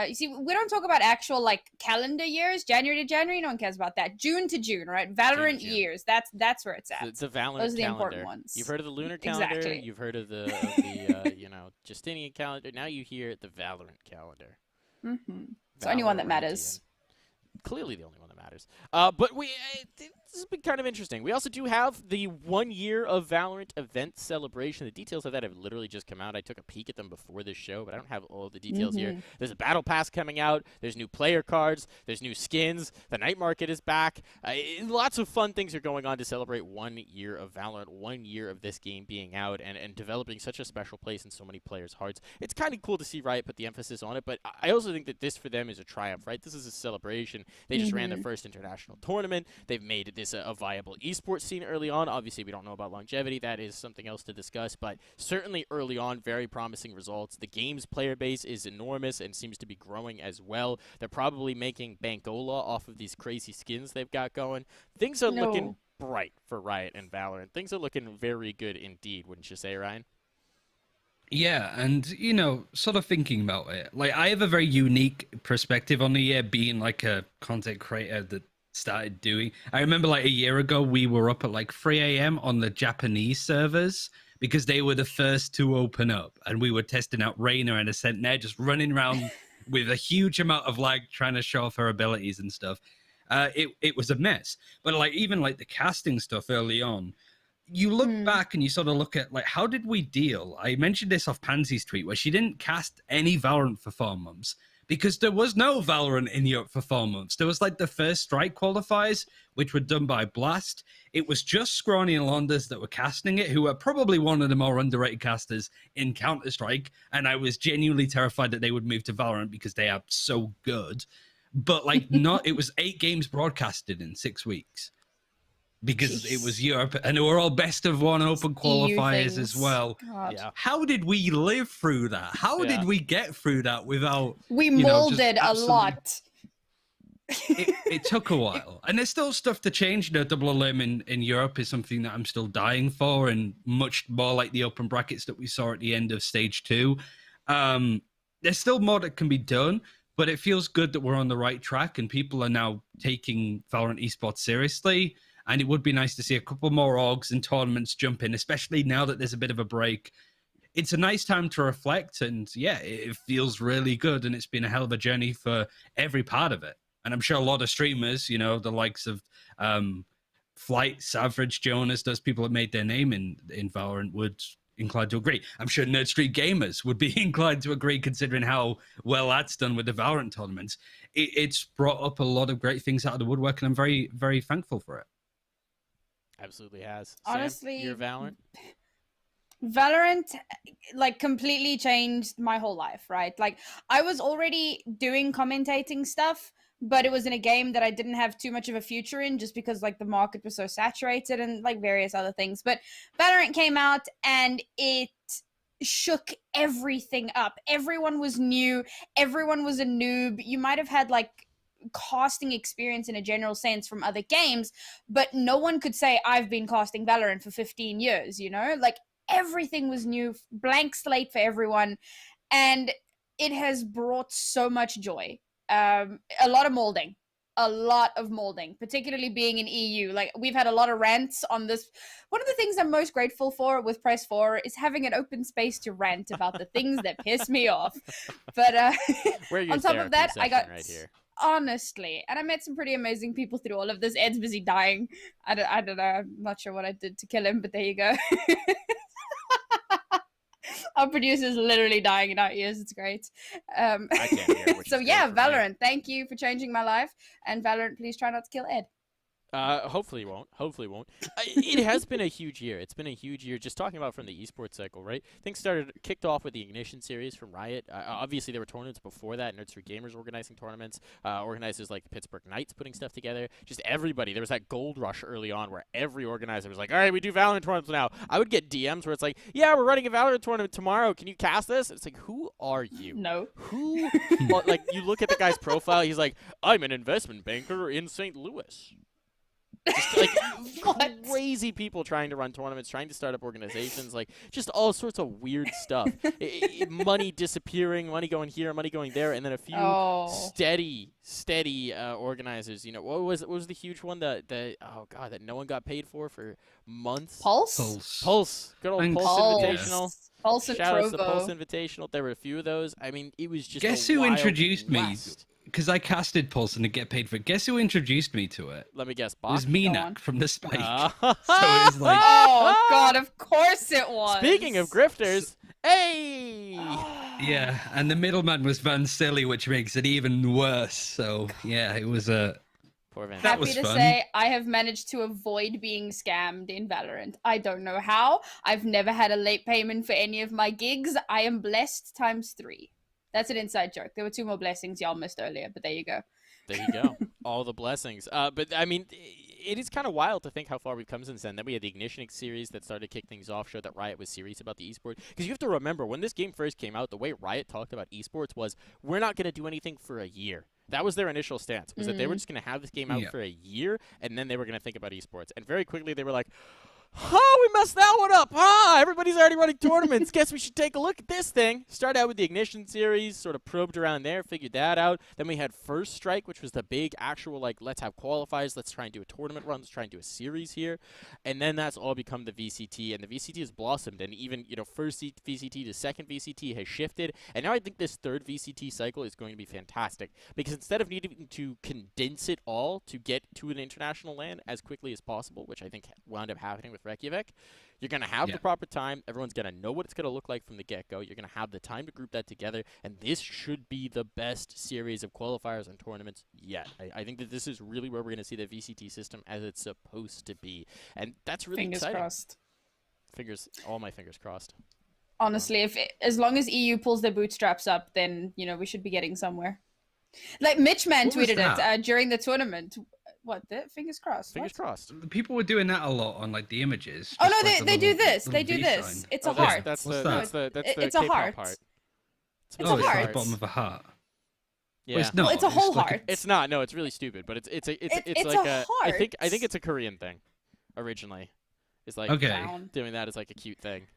you see, we don't talk about actual like calendar years, January to January. No one cares about that. June to June, right? Valorant June. years. That's where it's at. It's a Valorant Those are the calendar. important ones. You've heard of the lunar calendar. Exactly. You've heard of the Justinian calendar. Now you hear the Valorant calendar. It's the only one that matters. Clearly the only one that matters. But this has been kind of interesting. We also do have the 1 year of Valorant event celebration. The details of that have literally just come out. I took a peek at them before this show, but I don't have all of the details here. There's a battle pass coming out. There's new player cards. There's new skins. The night market is back. Lots of fun things are going on to celebrate 1 year of Valorant, 1 year of this game being out and developing such a special place in so many players' hearts. It's kind of cool to see Riot put the emphasis on it, but I also think that this for them is a triumph, right? This is a celebration. They just ran their first international tournament. They've made this a viable esports scene early on. Obviously, we don't know about longevity. That is something else to discuss, but certainly early on, very promising results. The game's player base is enormous and seems to be growing as well. They're probably making Bangola off of these crazy skins they've got going. Things are looking bright for Riot and Valorant. Things are looking very good indeed, wouldn't you say, Ryan? Yeah, and sort of thinking about it, like I have a very unique perspective on the year, being like a content creator that started doing. I remember like a year ago we were up at like 3 a.m. on the Japanese servers because they were the first to open up, and we were testing out Reyna and Ascent there, just running around with a huge amount of lag trying to show off her abilities and stuff. It was a mess, but like even like the casting stuff early on, you look back and you sort of look at like, how did we deal? I mentioned this off Pansy's tweet where she didn't cast any Valorant for 4 months because there was no Valorant in Europe for 4 months. There was like the first Strike qualifiers, which were done by Blast. It was just Scrawny and Londas that were casting it, who are probably one of the more underrated casters in Counter-Strike. And I was genuinely terrified that they would move to Valorant because they are so good. But like it was 8 games broadcasted in 6 weeks. Because it was Europe, and they were all best of one open qualifiers as well. Yeah. How did we live through that? How did we get through that without... We molded a lot. It took a while. And there's still stuff to change. Double Alim in Europe is something that I'm still dying for, and much more like the open brackets that we saw at the end of Stage 2. There's still more that can be done, but it feels good that we're on the right track, and people are now taking Valorant esports seriously. And it would be nice to see a couple more orgs and tournaments jump in, especially now that there's a bit of a break. It's a nice time to reflect, and yeah, it feels really good, and it's been a hell of a journey for every part of it. And I'm sure a lot of streamers, you know, the likes of Flight, Savage, Jonas, those people that made their name in Valorant would inclined to agree. I'm sure Nerd Street Gamers would be inclined to agree, considering how well that's done with the Valorant tournaments. It's brought up a lot of great things out of the woodwork, and I'm very, very thankful for it. Absolutely has. Honestly, Sam, your Valorant? Valorant like completely changed my whole life, right? Like I was already doing commentating stuff, but it was in a game that I didn't have too much of a future in just because like the market was so saturated and like various other things. But Valorant came out and it shook everything up. Everyone was new, everyone was a noob. You might have had like casting experience in a general sense from other games, but no one could say I've been casting Valorant for 15 years, you know? Like everything was new, blank slate for everyone, and it has brought so much joy. A lot of molding, particularly being in EU. Like we've had a lot of rants on this. One of the things I'm most grateful for with Press 4 is having an open space to rant about the things that piss me off. But on top of that, I got right here. Honestly, and I met some pretty amazing people through all of this. Ed's busy dying. I don't know. I'm not sure what I did to kill him, but there you go. Our producer's literally dying in our ears. It's great. I can't hear. So yeah, Valorant, thank you for changing my life. And Valorant, please try not to kill Ed. Hopefully won't. It has been a huge year. It's been a huge year. Just talking about from the esports cycle, right? Things kicked off with the Ignition series from Riot. Obviously, there were tournaments before that. Nerd Street Gamers organizing tournaments. Organizers like the Pittsburgh Knights putting stuff together. Just everybody. There was that gold rush early on where every organizer was like, all right, we do Valorant tournaments now. I would get DMs where it's like, yeah, we're running a Valorant tournament tomorrow. Can you cast this? It's like, who are you? No. Who? Well, like, you look at the guy's profile. He's like, I'm an investment banker in St. Louis. Just like crazy people trying to run tournaments, trying to start up organizations, like just all sorts of weird stuff. Money disappearing, money going here, money going there, and then a few steady organizers. You know, what was the huge one that no one got paid for months? Pulse. Good old Thanks. Pulse Invitational. Pulse and Shout out to the Trovo. Pulse Invitational. There were a few of those. I mean, it was just Guess a who wild introduced me? west. Because I casted Pulse and I get paid for it. Guess who introduced me to it? Let me guess. It was Bach? Minak from the Spike. Ah. So it was like, Oh god, of course it was. Speaking of grifters, hey! yeah, and the middleman was Van Silly, which makes it even worse. So yeah, it was a. Poor Van. That Happy was to fun. say I have managed to avoid being scammed in Valorant. I don't know how. I've never had a late payment for any of my gigs. I am blessed times 3. That's an inside joke. There were 2 more blessings y'all missed earlier, but there you go. There you go. All the blessings. But, I mean, it is kind of wild to think how far we've come since then. Then we had the Ignition series that started to kick things off, showed that Riot was serious about the esports. Because you have to remember, when this game first came out, the way Riot talked about esports was, we're not going to do anything for a year. That was their initial stance, was that they were just going to have this game out for a year, and then they were going to think about esports. And very quickly, they were like, oh, we messed that one up. Everybody's already running tournaments. Guess we should take a look at this thing. Started out with the Ignition series, sort of probed around there, figured that out. Then we had First Strike, which was the big actual, like, let's have qualifiers. Let's try and do a tournament run. Let's try and do a series here. And then that's all become the VCT. And the VCT has blossomed. And even, first VCT to second VCT has shifted. And now I think this third VCT cycle is going to be fantastic. Because instead of needing to condense it all to get to an international LAN as quickly as possible, which I think wound up happening with Reykjavik, you're going to have the proper time. Everyone's going to know what it's going to look like from the get-go. You're going to have the time to group that together, and this should be the best series of qualifiers and tournaments yet. I think that this is really where we're going to see the VCT system as it's supposed to be, and that's really exciting. Crossed. All my fingers crossed. Honestly, as long as EU pulls their bootstraps up, then, we should be getting somewhere. Like, Mitchman tweeted it during the tournament. What? Fingers crossed. Fingers crossed. The people were doing that a lot on like the images. Oh no, like they do this. little They do V this. sign. It's a heart. That's the it's a heart. part. It's a It's heart. the bottom of a heart. Yeah. Well, it's not. Well, it's a whole like heart. It's not. No, it's really stupid. But it's like a I think heart. it's a Korean thing, originally. It's like doing that is like a cute thing.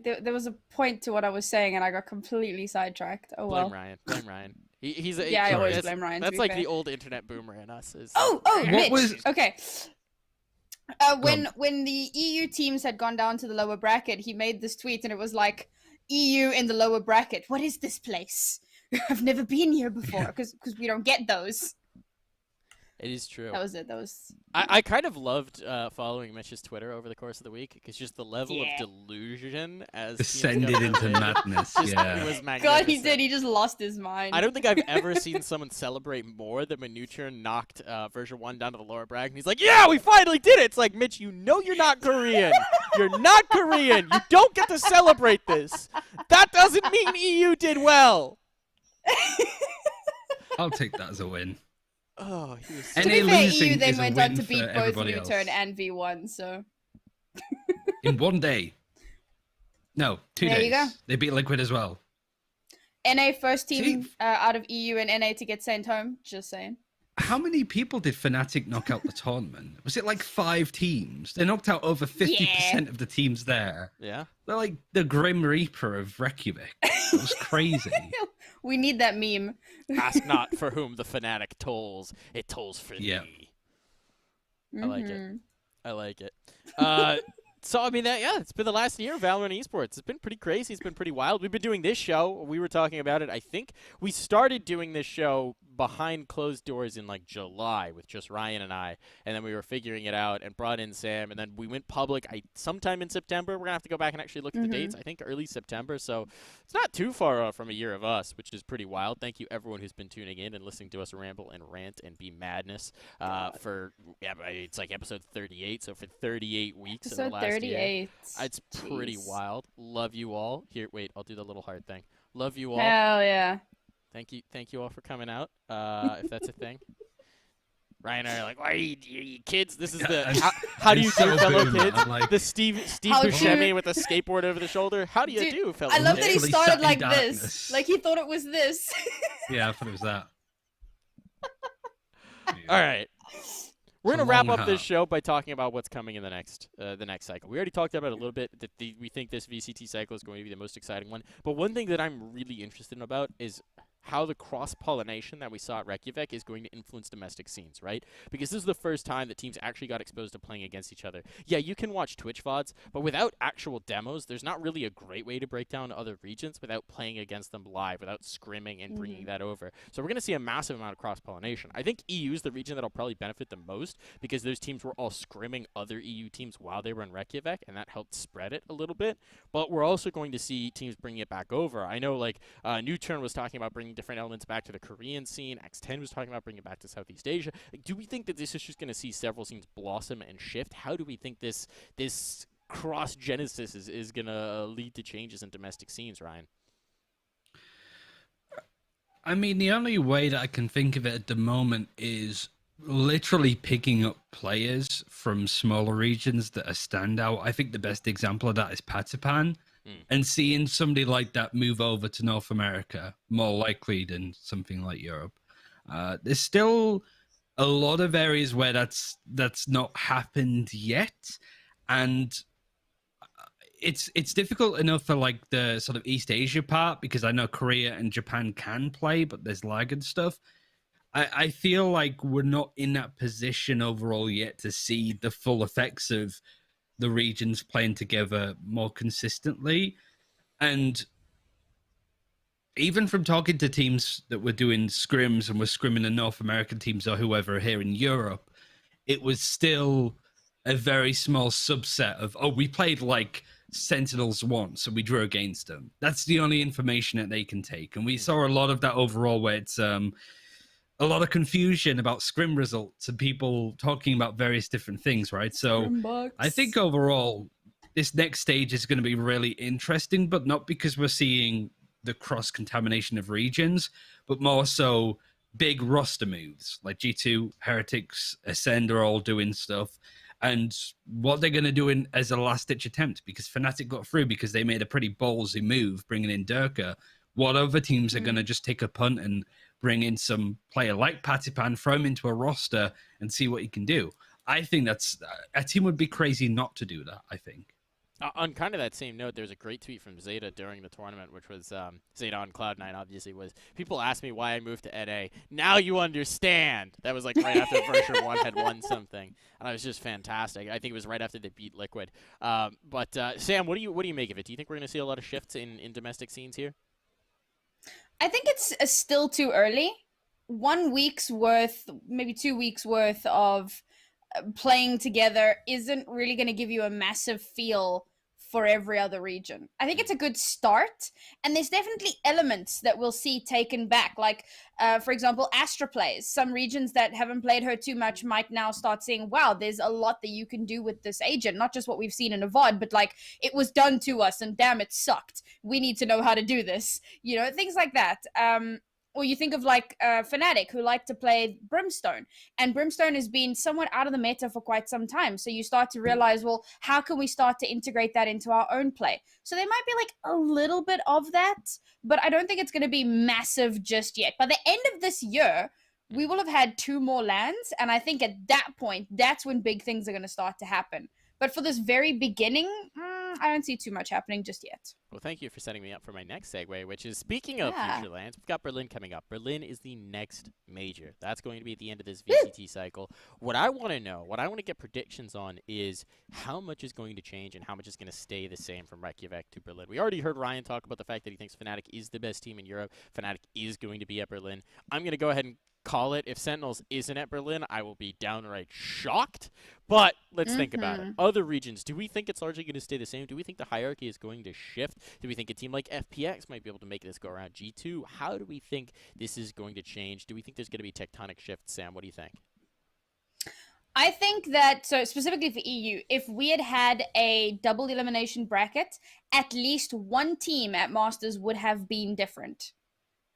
There was a point to what I was saying, and I got completely sidetracked. Oh well. Blame Ryan. He's I always blame Ryan. That's like the old internet boomer in us. Mitch. Okay. When the EU teams had gone down to the lower bracket, he made this tweet, and it was like, EU in the lower bracket. What is this place? I've never been here before because we don't get those. It is true. That was it. That was. I kind of loved following Mitch's Twitter over the course of the week because just the level Yeah. of delusion as Descended teams got into eliminated madness. just Yeah. was God, magnificent. he did. He just lost his mind. I don't think I've ever seen someone celebrate more than when Nuturn knocked version 1 down to the lower bracket. And he's like, yeah, we finally did it. It's like, Mitch, you know you're not Korean. You're not Korean. You don't get to celebrate this. That doesn't mean EU did well. I'll take that as a win. Oh, he was And To be NA fair, losing EU then is a went on win to for beat both everybody Newturn else. and V1, so. In one day. No, 2 There days. you go. They beat Liquid as well. NA first team See? out of EU and NA to get sent home. Just saying. How many people did Fnatic knock out the tournament? Was it like 5 teams? They knocked out over 50% of the teams there. Yeah. They're like the Grim Reaper of Reykjavik. It was crazy. We need that meme. Ask not for whom the fanatic tolls. It tolls for Yeah. thee. I like it. Mhm. I like it. So, I mean, it's been the last year of Valorant Esports. It's been pretty crazy. It's been pretty wild. We've been doing this show. We were talking about it. I think we started doing this show behind closed doors in, like, July with just Ryan and I. And then we were figuring it out and brought in Sam. And then we went public sometime in September. We're going to have to go back and actually look at the dates. I think early September. So it's not too far off from a year of us, which is pretty wild. Thank you, everyone who's been tuning in and listening to us ramble and rant and be madness it's like episode 38. So for 38 weeks in the Episode last year. 38. It's pretty Jeez. wild. Love you all. Here, wait, I'll do the little heart thing. Love you all. Hell yeah. Thank you all for coming out. If that's a thing. Ryan and I are like, why are you kids? This is the I'm- how do I'm you so do, fellow boomer. kids? I'm like- The Steve How do Buscemi you- with a skateboard over the shoulder. How do you Dude, do, fellow I love kids? that he Literally started sat in like darkness. this. Like he thought it was this. Yeah, I thought it was that. All right. We're It's going a to wrap long up this hop. show by talking about what's coming in the next cycle. We already talked about it a little bit. That we think this VCT cycle is going to be the most exciting one. But one thing that I'm really interested in about is how the cross-pollination that we saw at Reykjavik is going to influence domestic scenes, right? Because this is the first time that teams actually got exposed to playing against each other. Yeah, you can watch Twitch VODs, but without actual demos, there's not really a great way to break down other regions without playing against them live, without scrimming and bringing that over. So we're going to see a massive amount of cross-pollination. I think EU is the region that'll probably benefit the most because those teams were all scrimming other EU teams while they were in Reykjavik, and that helped spread it a little bit. But we're also going to see teams bringing it back over. I know, like, Newturn was talking about bringing different elements back to the Korean scene. X10 was talking about bringing it back to Southeast Asia. Like, do we think that this is just going to see several scenes blossom and shift? How do we think this cross genesis is going to lead to changes in domestic scenes, Ryan? I mean, the only way that I can think of it at the moment is literally picking up players from smaller regions that are standout. I think the best example of that is Patapan. And seeing somebody like that move over to North America, more likely than something like Europe. There's still a lot of areas where that's not happened yet. And it's difficult enough for like the sort of East Asia part, because I know Korea and Japan can play, but there's lag and stuff. I feel like we're not in that position overall yet to see the full effects of the regions playing together more consistently. And even from talking to teams that were doing scrims and were scrimming the North American teams or whoever here in Europe, it was still a very small subset of, oh, we played like Sentinels once and we drew against them. That's the only information that they can take. And we saw a lot of that overall, where it's a lot of confusion about scrim results and people talking about various different things, right? So I think overall, this next stage is going to be really interesting, but not because we're seeing the cross-contamination of regions, but more so big roster moves. Like G2, Heretics, Ascend are all doing stuff. And what they're going to do as a last-ditch attempt, because Fnatic got through because they made a pretty ballsy move bringing in Durka. What other teams are going to just take a punt and bring in some player like Patipan, throw him into a roster and see what he can do? I think that's a team would be crazy not to do that, I think. On kind of that same note, there's a great tweet from Zeta during the tournament, which was Zeta on Cloud9, obviously, was people asked me why I moved to NA. Now you understand. That was like right after version 1 had won something. And it was just fantastic. I think it was right after they beat Liquid. But Sam, what do you make of it? Do you think we're going to see a lot of shifts in domestic scenes here? I think it's still too early. 1 week's worth, maybe 2 weeks worth of playing together isn't really going to give you a massive feel for every other region. I think it's a good start, and there's definitely elements that we'll see taken back. Like, for example, Astra plays. Some regions that haven't played her too much might now start seeing, wow, there's a lot that you can do with this agent. Not just what we've seen in a VOD, but like, it was done to us, and damn, it sucked. We need to know how to do this. You know, things like that. Or you think of like Fnatic, who like to play Brimstone, and Brimstone has been somewhat out of the meta for quite some time. So you start to realize, well, how can we start to integrate that into our own play? So there might be like a little bit of that, but I don't think it's going to be massive just yet. By the end of this year, we will have had 2 more lands, and I think at that point, that's when big things are going to start to happen. But for this very beginning, I don't see too much happening just yet. Well, thank you for setting me up for my next segue, which is, speaking of future lands, we've got Berlin coming up. Berlin is the next major. That's going to be at the end of this VCT cycle. What I want to know, what I want to get predictions on, is how much is going to change and how much is going to stay the same from Reykjavik to Berlin. We already heard Ryan talk about the fact that he thinks Fnatic is the best team in Europe. Fnatic is going to be at Berlin. I'm going to go ahead and call it. If Sentinels isn't at Berlin, I will be downright shocked. But let's think about it. Other regions, do we think it's largely going to stay the same? Do we think the hierarchy is going to shift? Do we think a team like FPX might be able to make this go around G2? How do we think this is going to change? Do we think there's going to be tectonic shifts? Sam, what do you think? I think that, so specifically for EU, if we had had a double elimination bracket, at least one team at Masters would have been different.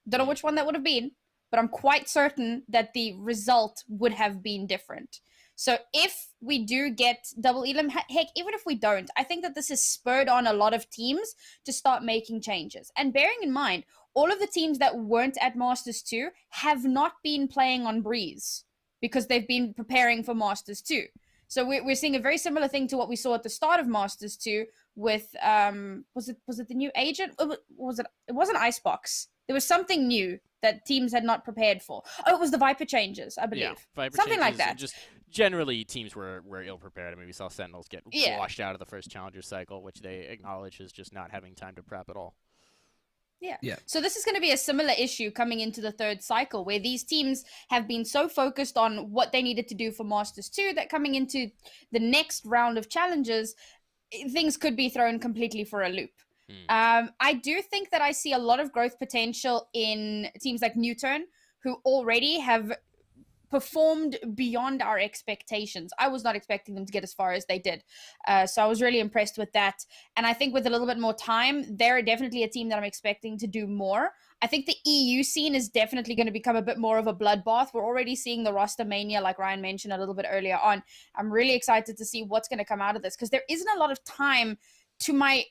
Don't know which one that would have been, but I'm quite certain that the result would have been different. So if we do get double elim, heck, even if we don't, I think that this has spurred on a lot of teams to start making changes. And bearing in mind, all of the teams that weren't at Masters 2 have not been playing on Breeze because they've been preparing for Masters 2. So we're seeing a very similar thing to what we saw at the start of Masters 2 with, was it the new agent? It wasn't Icebox. There was something new that teams had not prepared for. Oh, it was the Viper changes, I believe. Yeah, Viper something changes, like that. Just generally, teams were ill-prepared. I mean, we saw Sentinels get washed out of the first Challenger cycle, which they acknowledge as just not having time to prep at all. Yeah. So this is going to be a similar issue coming into the 3rd cycle, where these teams have been so focused on what they needed to do for Masters 2 that coming into the next round of challenges, things could be thrown completely for a loop. I do think that I see a lot of growth potential in teams like Newturn, who already have performed beyond our expectations. I was not expecting them to get as far as they did. So I was really impressed with that. And I think with a little bit more time, they're definitely a team that I'm expecting to do more. I think the EU scene is definitely going to become a bit more of a bloodbath. We're already seeing the roster mania, like Ryan mentioned a little bit earlier on. I'm really excited to see what's going to come out of this, because there isn't a lot of time, to my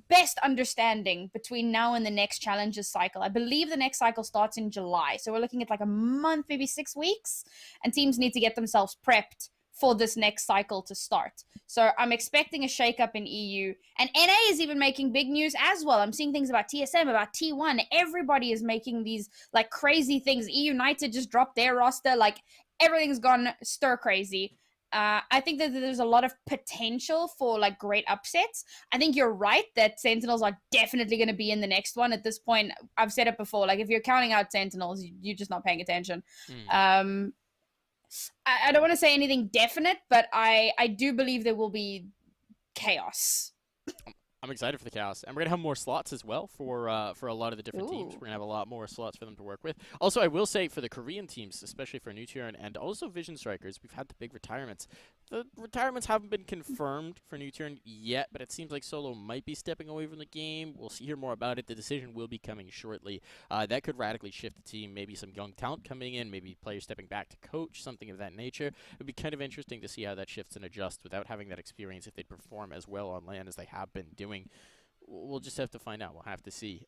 best understanding, between now and the next challenges cycle. I believe the next cycle starts in July. So we're looking at like a month, maybe 6 weeks, and teams need to get themselves prepped for this next cycle to start. So I'm expecting a shakeup in EU, and NA is even making big news as well. I'm seeing things about TSM, about T1. Everybody is making these like crazy things. EU United just dropped their roster. Like, everything's gone stir crazy. I think that there's a lot of potential for like great upsets. I think you're right that Sentinels are definitely going to be in the next one. At this point, I've said it before, like if you're counting out Sentinels, you're just not paying attention. I don't want to say anything definite, but I do believe there will be chaos. I'm excited for the chaos, and we're gonna have more slots as well for a lot of the different teams. We're gonna have a lot more slots for them to work with. Also, I will say for the Korean teams, especially for Newturn and also Vision Strikers, we've had the big retirements. The retirements haven't been confirmed for Newturn yet, but it seems like Solo might be stepping away from the game. We'll hear more about it. The decision will be coming shortly. That could radically shift the team. Maybe some young talent coming in, maybe players stepping back to coach, something of that nature. It would be kind of interesting to see how that shifts and adjusts without having that experience if they perform as well on LAN as they have been doing. We'll just have to find out. We'll have to see.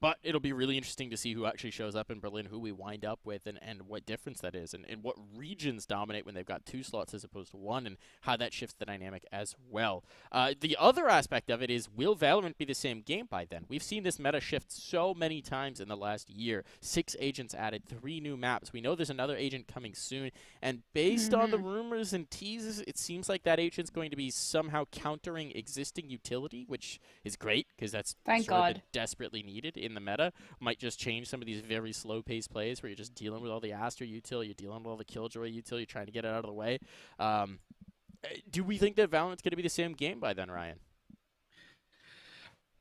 But it'll be really interesting to see who actually shows up in Berlin, who we wind up with, and what difference that is, and what regions dominate when they've got 2 slots as opposed to 1, and how that shifts the dynamic as well. The other aspect of it is, will Valorant be the same game by then? We've seen this meta shift so many times in the last year. 6 agents added, 3 new maps. We know there's another agent coming soon, and based on the rumors and teases, it seems like that agent's going to be somehow countering existing utility, which is great, because that's Thank God. desperately needed in the meta might just change some of these very slow-paced plays where you're just dealing with all the Astra util, you're dealing with all the Killjoy util, you're trying to get it out of the way. Do we think that Valorant's going to be the same game by then, Ryan?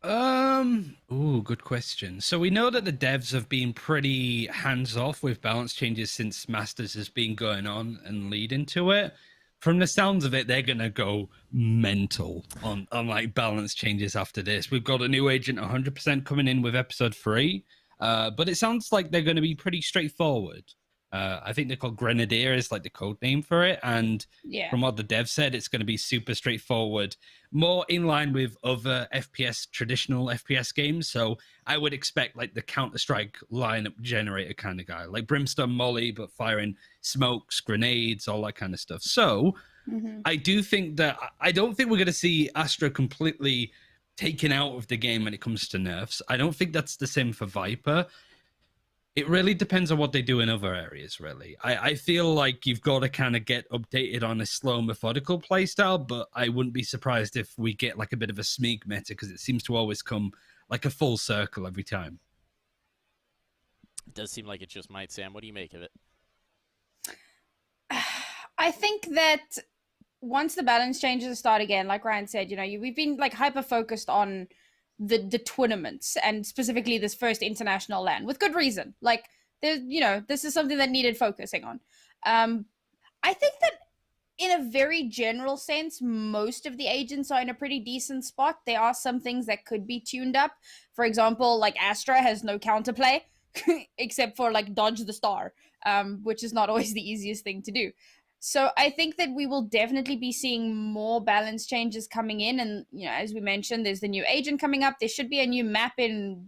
Good question. So we know that the devs have been pretty hands-off with balance changes since Masters has been going on and leading to it. From the sounds of it, they're gonna go mental on like balance changes after this. We've got a new agent 100% coming in with episode 3, but it sounds like they're gonna be pretty straightforward. I think they're called Grenadier is like the code name for it, and from what the dev said, it's going to be super straightforward, more in line with other traditional FPS games. So I would expect like the Counter-Strike lineup generator kind of guy, like Brimstone Molly, but firing smokes, grenades, all that kind of stuff. So I don't think we're going to see Astra completely taken out of the game when it comes to nerfs. I don't think that's the same for Viper. It really depends on what they do in other areas, really. I feel like you've got to kind of get updated on a slow, methodical playstyle, but I wouldn't be surprised if we get like a bit of a Smeek meta, because it seems to always come like a full circle every time. It does seem like it just might, Sam. What do you make of it? I think that once the balance changes start again, like Ryan said, we've been like hyper-focused on the tournaments and specifically this first international LAN with good reason. Like there's this is something that needed focusing on. I think that in a very general sense, most of the agents are in a pretty decent spot. There are some things that could be tuned up. For example, like Astra has no counterplay except for like dodge the star, which is not always the easiest thing to do. So I think that we will definitely be seeing more balance changes coming in. And, as we mentioned, there's the new agent coming up. There should be a new map in,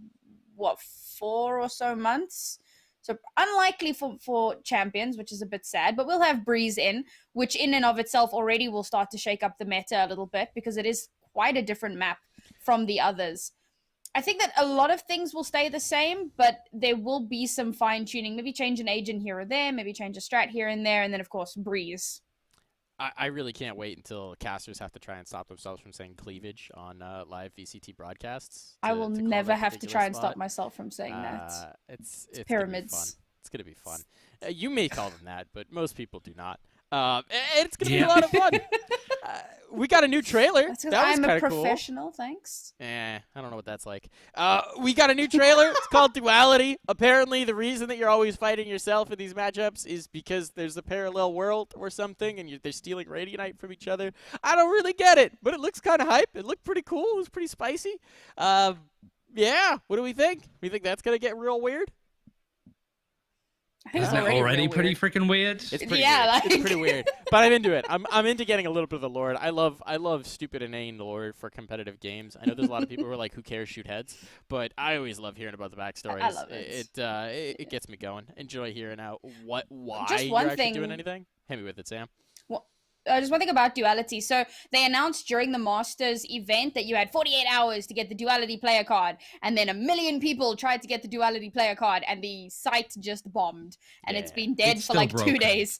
4 or so months? So unlikely for champions, which is a bit sad. But we'll have Breeze in, which in and of itself already will start to shake up the meta a little bit because it is quite a different map from the others. I think that a lot of things will stay the same, but there will be some fine-tuning. Maybe change an agent here or there, maybe change a strat here and there, and then, of course, Breeze. I really can't wait until casters have to try and stop themselves from saying cleavage on live VCT broadcasts. I will never have to try and stop myself from saying that. It's pyramids. It's going to be fun. You may call them that, but most people do not. It's going to be a lot of fun. We got a new trailer. That's because I'm a professional, cool. Thanks. I don't know what that's like. We got a new trailer. It's called Duality. Apparently, the reason that you're always fighting yourself in these matchups is because there's a parallel world or something, and they're stealing Radianite from each other. I don't really get it, but it looks kind of hype. It looked pretty cool. It was pretty spicy. Yeah, what do we think? We think that's going to get real weird? I think it's already pretty freaking weird. It's pretty weird. It's pretty weird. But I'm into it. I'm into getting a little bit of the lore. I love stupid inane lore for competitive games. I know there's a lot of people who are like, who cares, shoot heads. But I always love hearing about the backstories. I love it. It gets me going. Enjoy hearing out why Just you're one actually thing. doing anything. Hit me with it, Sam. Just one thing about Duality. So they announced during the Masters event that you had 48 hours to get the Duality player card, and then 1 million people tried to get the Duality player card, and the site just bombed, and it's been dead for like broken. 2 days.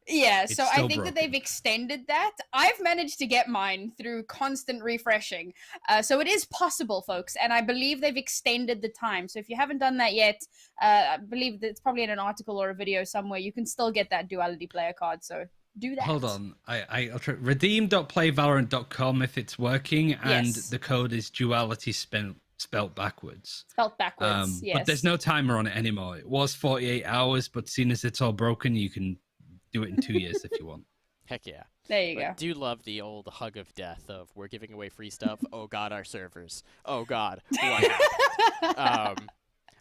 Yeah, It's so I still think broken. that they've extended that. I've managed to get mine through constant refreshing. So it is possible, folks, and I believe they've extended the time. So if you haven't done that yet, I believe that it's probably in an article or a video somewhere. You can still get that Duality player card, so do that. Hold on. I'll try. Redeem.playvalorant.com if it's working, and Yes. the code is duality spelt backwards. Spelt backwards, yes. But there's no timer on it anymore. It was 48 hours, but seeing as it's all broken, you can do it in 2 years if you want. Heck yeah. There you But go. do love the old hug of death of we're giving away free stuff. Oh God, our servers. Oh God, what happened?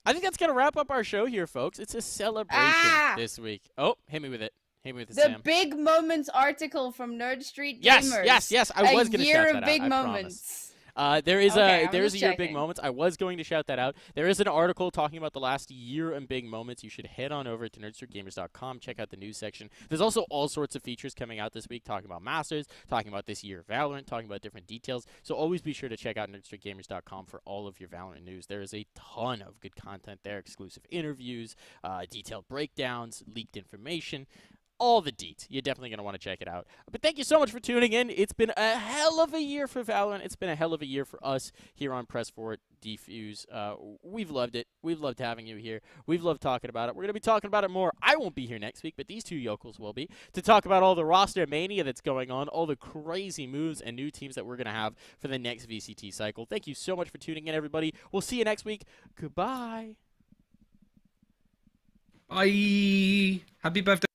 I think that's gonna wrap up our show here, folks. It's a celebration this week. Oh, hit me with it. Hit me with it, The Sam. Big Moments article from Nerd Street Yes, Gamers. yes. I was gonna Year shout of that Big out. I promise. Moments. There is Okay, a I'm there is just a year of big checking. moments. I was going to shout that out. There is an article talking about the last year and big moments. You should head on over to nerdstreetgamers.com. Check out the news section. There's also all sorts of features coming out this week, talking about Masters, talking about this year of Valorant, talking about different details. So always be sure to check out nerdstreetgamers.com for all of your Valorant news. There is a ton of good content there, exclusive interviews, detailed breakdowns, leaked information. all the deets. You're definitely going to want to check it out. But thank you so much for tuning in. It's been a hell of a year for Valorant. It's been a hell of a year for us here on Press for Defuse. We've loved it. We've loved having you here. We've loved talking about it. We're going to be talking about it more. I won't be here next week, but these two yokels will be, to talk about all the roster mania that's going on, all the crazy moves and new teams that we're going to have for the next VCT cycle. Thank you so much for tuning in, everybody. We'll see you next week. Goodbye. Bye. Happy birthday.